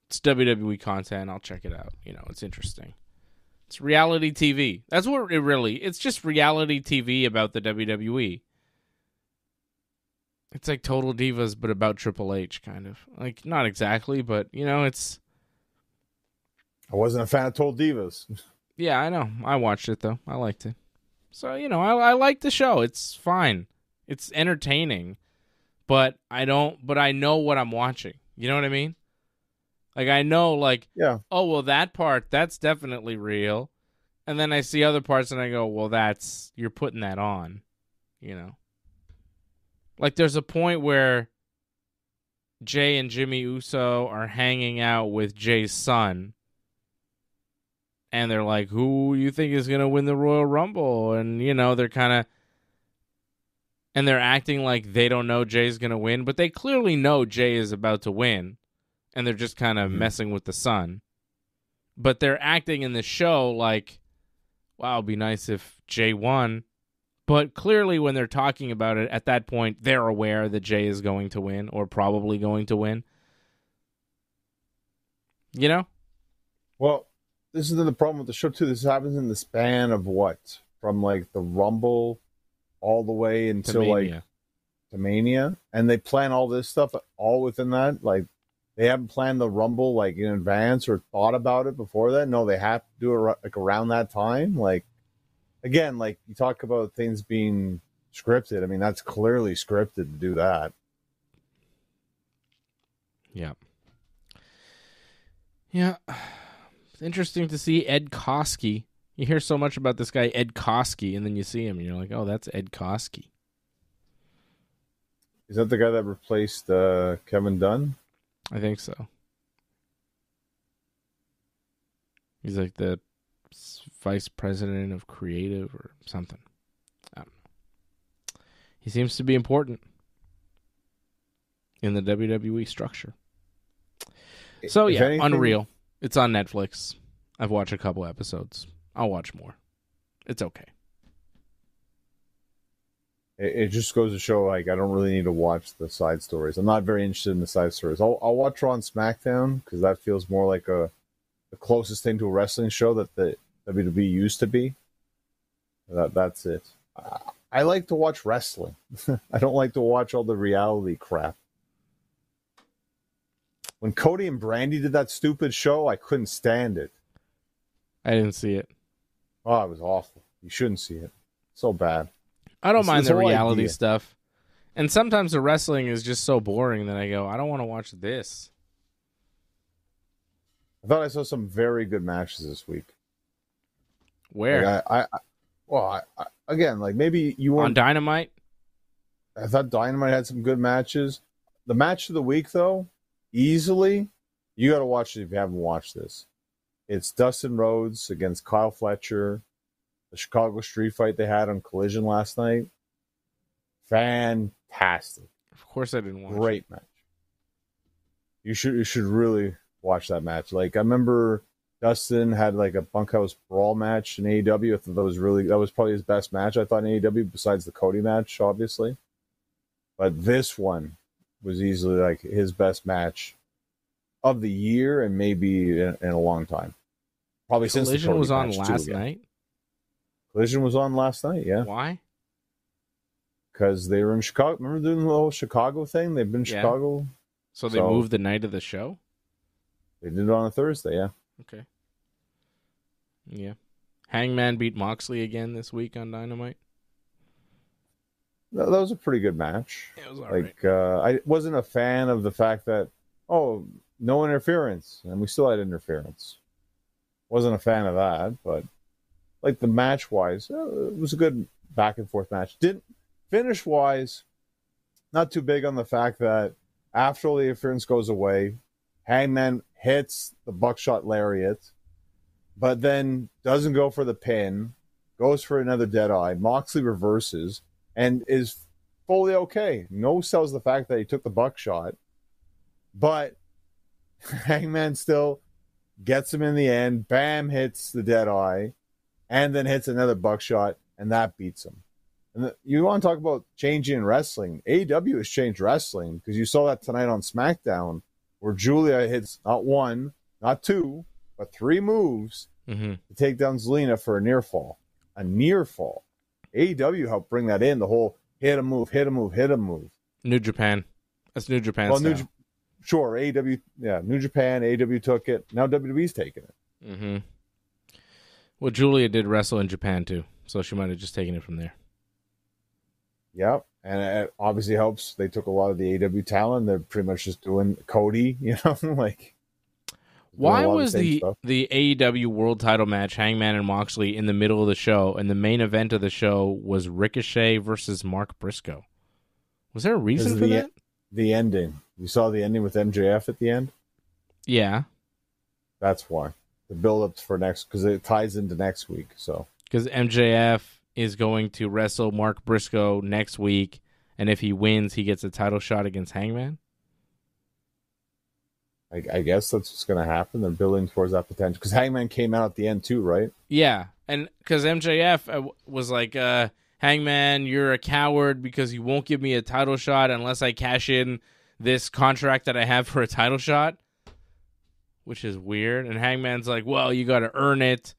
It's WWE content. I'll check it out. It's interesting. It's reality TV. That's what it's just reality TV about the WWE. It's like Total Divas, but about Triple H, kind of. Like, not exactly, but, it's... I wasn't a fan of Total Divas. Yeah, I know. I watched it, though. I liked it. So, I like the show. It's fine. It's entertaining. But I know what I'm watching. You know what I mean? Like, I know, like, yeah. Oh, well, that part, that's definitely real. And then I see other parts and I go, well, you're putting that on, Like, there's a point where Jay and Jimmy Uso are hanging out with Jay's son. And they're like, who you think is going to win the Royal Rumble? And, they're kind of... And they're acting like they don't know Jay's going to win. But they clearly know Jay is about to win. And they're just kind of messing with the son. But they're acting in the show like, wow, it'd be nice if Jay won. But clearly when they're talking about it, at that point, they're aware that Jay is going to win or probably going to win. Well, this is the problem with the show, too. This happens in the span of what? From, like, the Rumble all the way until, to Mania. And they plan all this stuff all within that. Like, they haven't planned the Rumble, like, in advance or thought about it before that. No, they have to do it, like, around that time. Like, again, like, you talk about things being scripted. I mean, that's clearly scripted to do that. Yeah. Yeah. It's interesting to see Ed Koskey. You hear so much about this guy, Ed Koskey, and then you see him, and you're like, oh, that's Ed Koskey. Is that the guy that replaced Kevin Dunn? I think so. He's like the vice president of creative or something. I don't know. He seems to be important in the WWE structure. So, yeah, anything... Unreal. It's on Netflix. I've watched a couple episodes. I'll watch more. It's okay. It just goes to show, like, I don't really need to watch the side stories. I'm not very interested in the side stories. I'll watch Raw and SmackDown because that feels more like the closest thing to a wrestling show that the WWE used to be. That's it. I like to watch wrestling. I don't like to watch all the reality crap. When Cody and Brandy did that stupid show, I couldn't stand it. I didn't see it. Oh, it was awful. You shouldn't see it. So bad. I don't mind the reality stuff. And sometimes the wrestling is just so boring that I go, I don't want to watch this. I thought I saw some very good matches this week. Where? Like again, like maybe you weren't... On Dynamite? I thought Dynamite had some good matches. The match of the week, though, easily, you got to watch it if you haven't watched this. It's Dustin Rhodes against Kyle Fletcher. The Chicago Street Fight they had on Collision last night. Fantastic. Of course I didn't watch it. Great match. You should really watch that match. Like, I remember Dustin had like a bunkhouse brawl match in AEW. I thought that was probably his best match, I thought, in AEW, besides the Cody match, obviously. But this one was easily like his best match of the year and maybe in a long time. Probably since the Cody was on match last night. Collision was on last night, yeah. Why? Because they were in Chicago. Remember doing the whole Chicago thing? They've been in Chicago. So they moved the night of the show? They did it on a Thursday, yeah. Okay. Yeah. Hangman beat Moxley again this week on Dynamite. That was a pretty good match. It was all right. I wasn't a fan of the fact that, no interference, and we still had interference. Wasn't a fan of that, but like the match-wise, it was a good back-and-forth match. Finish-wise, not too big on the fact that after all the interference goes away, Hangman hits the buckshot lariat, but then doesn't go for the pin, goes for another Deadeye. Moxley reverses and is fully okay. No sells the fact that he took the buckshot, but Hangman still gets him in the end. Bam, hits the Deadeye, and then hits another buckshot, and that beats him. And you want to talk about changing wrestling? AEW has changed wrestling because you saw that tonight on SmackDown, where Julia hits not one, not two, but 3 moves to take down Zelina for a near fall. A near fall. AEW helped bring that in. The whole hit a move, hit a move, hit a move. New Japan. That's New Japan style. Sure, AEW, yeah, New Japan, AEW took it. Now WWE's taking it. Mm-hmm. Well, Julia did wrestle in Japan too, so she might have just taken it from there. Yep, and it obviously helps. They took a lot of the AEW talent. They're pretty much just doing Cody, like. Why was the AEW World Title match Hangman and Moxley in the middle of the show, and the main event of the show was Ricochet versus Mark Briscoe? Was there a reason for that? The ending. You saw the ending with MJF at the end? Yeah. That's why. The build-ups for next, because it ties into next week. So because MJF is going to wrestle Mark Briscoe next week, and if he wins, he gets a title shot against Hangman? I guess that's what's going to happen. They're building towards that potential. Because Hangman came out at the end too, right? Yeah, and because MJF was like, Hangman, you're a coward because you won't give me a title shot unless I cash in this contract that I have for a title shot, which is weird. And Hangman's like, well, you got to earn it.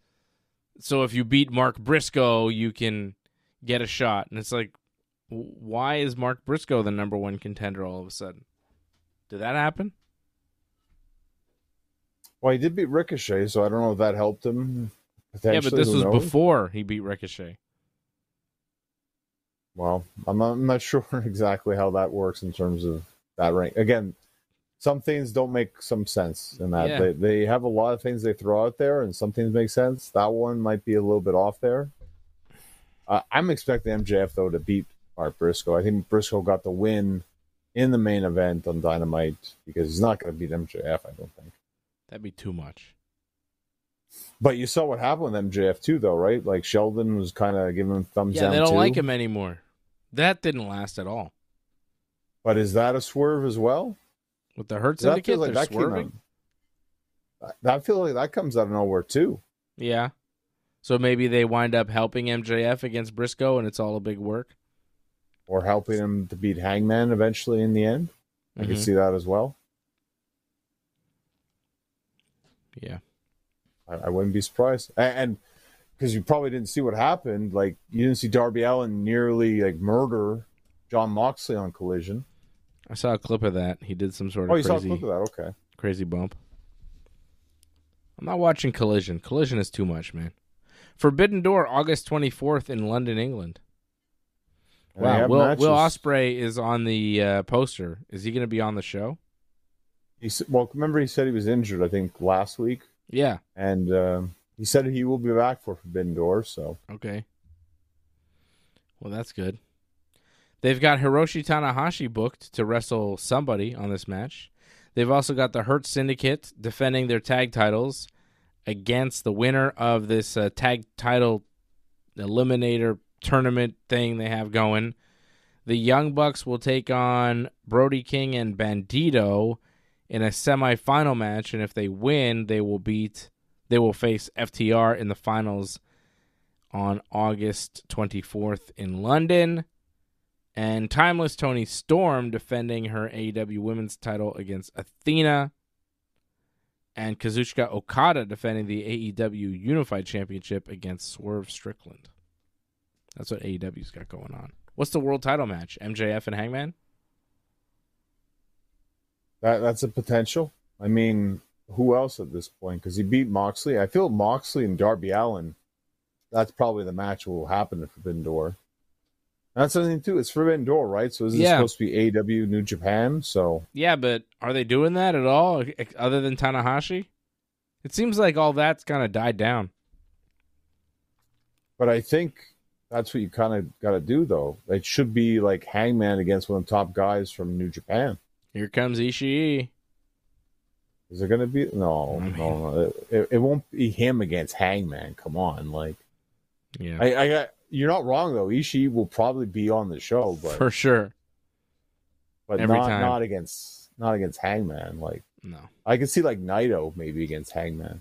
So if you beat Mark Briscoe, you can get a shot. And it's like, why is Mark Briscoe the number 1 contender all of a sudden? Did that happen? Well, he did beat Ricochet, so I don't know if that helped him. Yeah, but this was before he beat Ricochet. Well, I'm not sure exactly how that works in terms of that rank. Again, some things don't make some sense in that. Yeah. They have a lot of things they throw out there, and some things make sense. That one might be a little bit off there. I'm expecting MJF, though, to beat Mark Briscoe. I think Briscoe got the win in the main event on Dynamite because he's not going to beat MJF, I don't think. That'd be too much. But you saw what happened with MJF, too, though, right? Like, Sheldon was kind of giving him thumbs down, Yeah, they don't too. like him anymore. That didn't last at all. But is that a swerve as well? With the Hurt Syndicate, they're swerving? I feel like that comes out of nowhere, too. Yeah. So maybe they wind up helping MJF against Briscoe, and it's all a big work? Or helping him to beat Hangman eventually in the end. I can see that as well. Yeah. I wouldn't be surprised. And because you probably didn't see what happened, like, you didn't see Darby Allin nearly, like, murder Jon Moxley on Collision. I saw a clip of that. He did some sort of you saw a clip of that? Okay. Crazy bump. I'm not watching Collision. Collision is too much, man. Forbidden Door, August 24th in London, England. Wow, Will Ospreay is on the poster. Is he going to be on the show? Remember he said he was injured, I think, last week? Yeah. And he said he will be back for Forbidden Door, so. Okay. Well, that's good. They've got Hiroshi Tanahashi booked to wrestle somebody on this match. They've also got the Hurt Syndicate defending their tag titles against the winner of this tag title eliminator tournament thing they have going. The Young Bucks will take on Brody King and Bandito in a semifinal match, and if they win, they will face FTR in the finals on August 24th in London. And Timeless Toni Storm defending her AEW Women's title against Athena. And Kazuchika Okada defending the AEW Unified Championship against Swerve Strickland. That's what AEW's got going on. What's the world title match? MJF and Hangman? That's a potential. I mean, who else at this point? Because he beat Moxley. I feel Moxley and Darby Allin, that's probably the match that will happen at Forbidden Door. That's something too. It's Forbidden Door, right? So is this supposed to be AEW New Japan? So yeah, but are they doing that at all, other than Tanahashi? It seems like all that's kind of died down. But I think that's what you kind of got to do, though. It should be like Hangman against one of the top guys from New Japan. Here comes Ishii. Is it going to be? No. It won't be him against Hangman. Come on, like. Yeah. You're not wrong though. Ishii will probably be on the show, but for sure. But every time. not against Hangman. Like, no. I could see like Naito maybe against Hangman.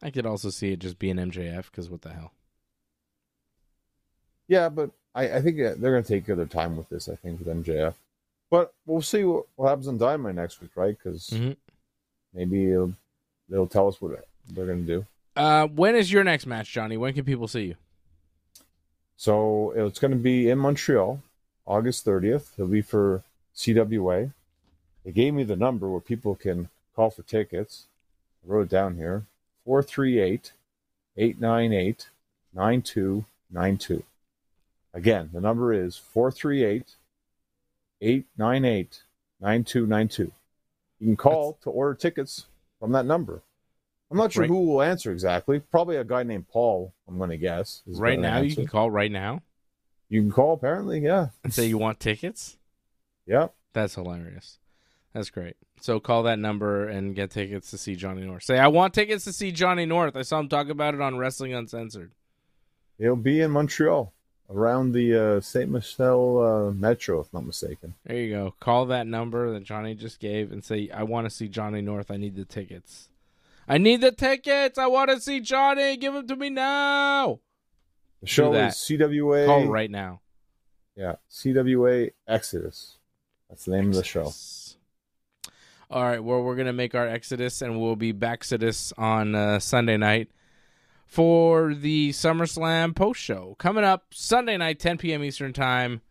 I could also see it just being MJF because what the hell? Yeah, but I think they're going to take their time with this. I think with MJF, but we'll see what happens on Dynamite next week, right? Because maybe they'll tell us what they're going to do. When is your next match, Johnny? When can people see you? So it's going to be in Montreal, August 30th. It'll be for CWA. They gave me the number where people can call for tickets. I wrote it down here. 438-898-9292. Again, the number is 438-898-9292. You can call to order tickets from that number. I'm not sure who will answer exactly. Probably a guy named Paul, I'm going to guess. Right now? You can call right now? You can call, apparently, yeah. And say you want tickets? Yeah. That's hilarious. That's great. So call that number and get tickets to see Johnny North. Say, I want tickets to see Johnny North. I saw him talk about it on Wrestling Uncensored. He'll be in Montreal, around the St. Michel Metro, if not mistaken. There you go. Call that number that Johnny just gave and say, I want to see Johnny North. I need the tickets. I need the tickets. I want to see Johnny. Give them to me now. The show is CWA. Call right now. Yeah, CWA Exodus. That's the name of the show. All right, well, we're going to make our exodus, and we'll be backsidus on Sunday night for the SummerSlam post-show. Coming up Sunday night, 10 p.m. Eastern Time,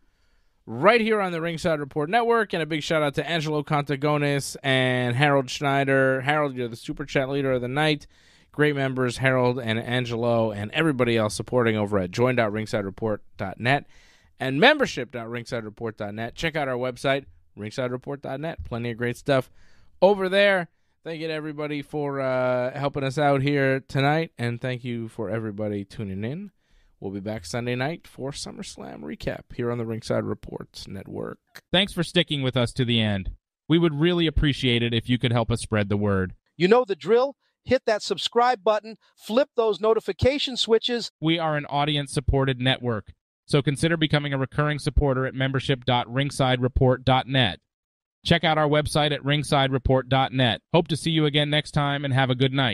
right here on the Ringside Report Network. And a big shout-out to Angelo Contagones and Harold Schneider. Harold, you're the Super Chat leader of the night. Great members, Harold and Angelo, and everybody else supporting over at join.ringsidereport.net and membership.ringsidereport.net. Check out our website, ringsidereport.net. Plenty of great stuff over there. Thank you to everybody for helping us out here tonight, and thank you for everybody tuning in. We'll be back Sunday night for SummerSlam recap here on the Ringside Report Network. Thanks for sticking with us to the end. We would really appreciate it if you could help us spread the word. You know the drill. Hit that subscribe button. Flip those notification switches. We are an audience-supported network, so consider becoming a recurring supporter at membership.ringsidereport.net. Check out our website at ringsidereport.net. Hope to see you again next time, and have a good night.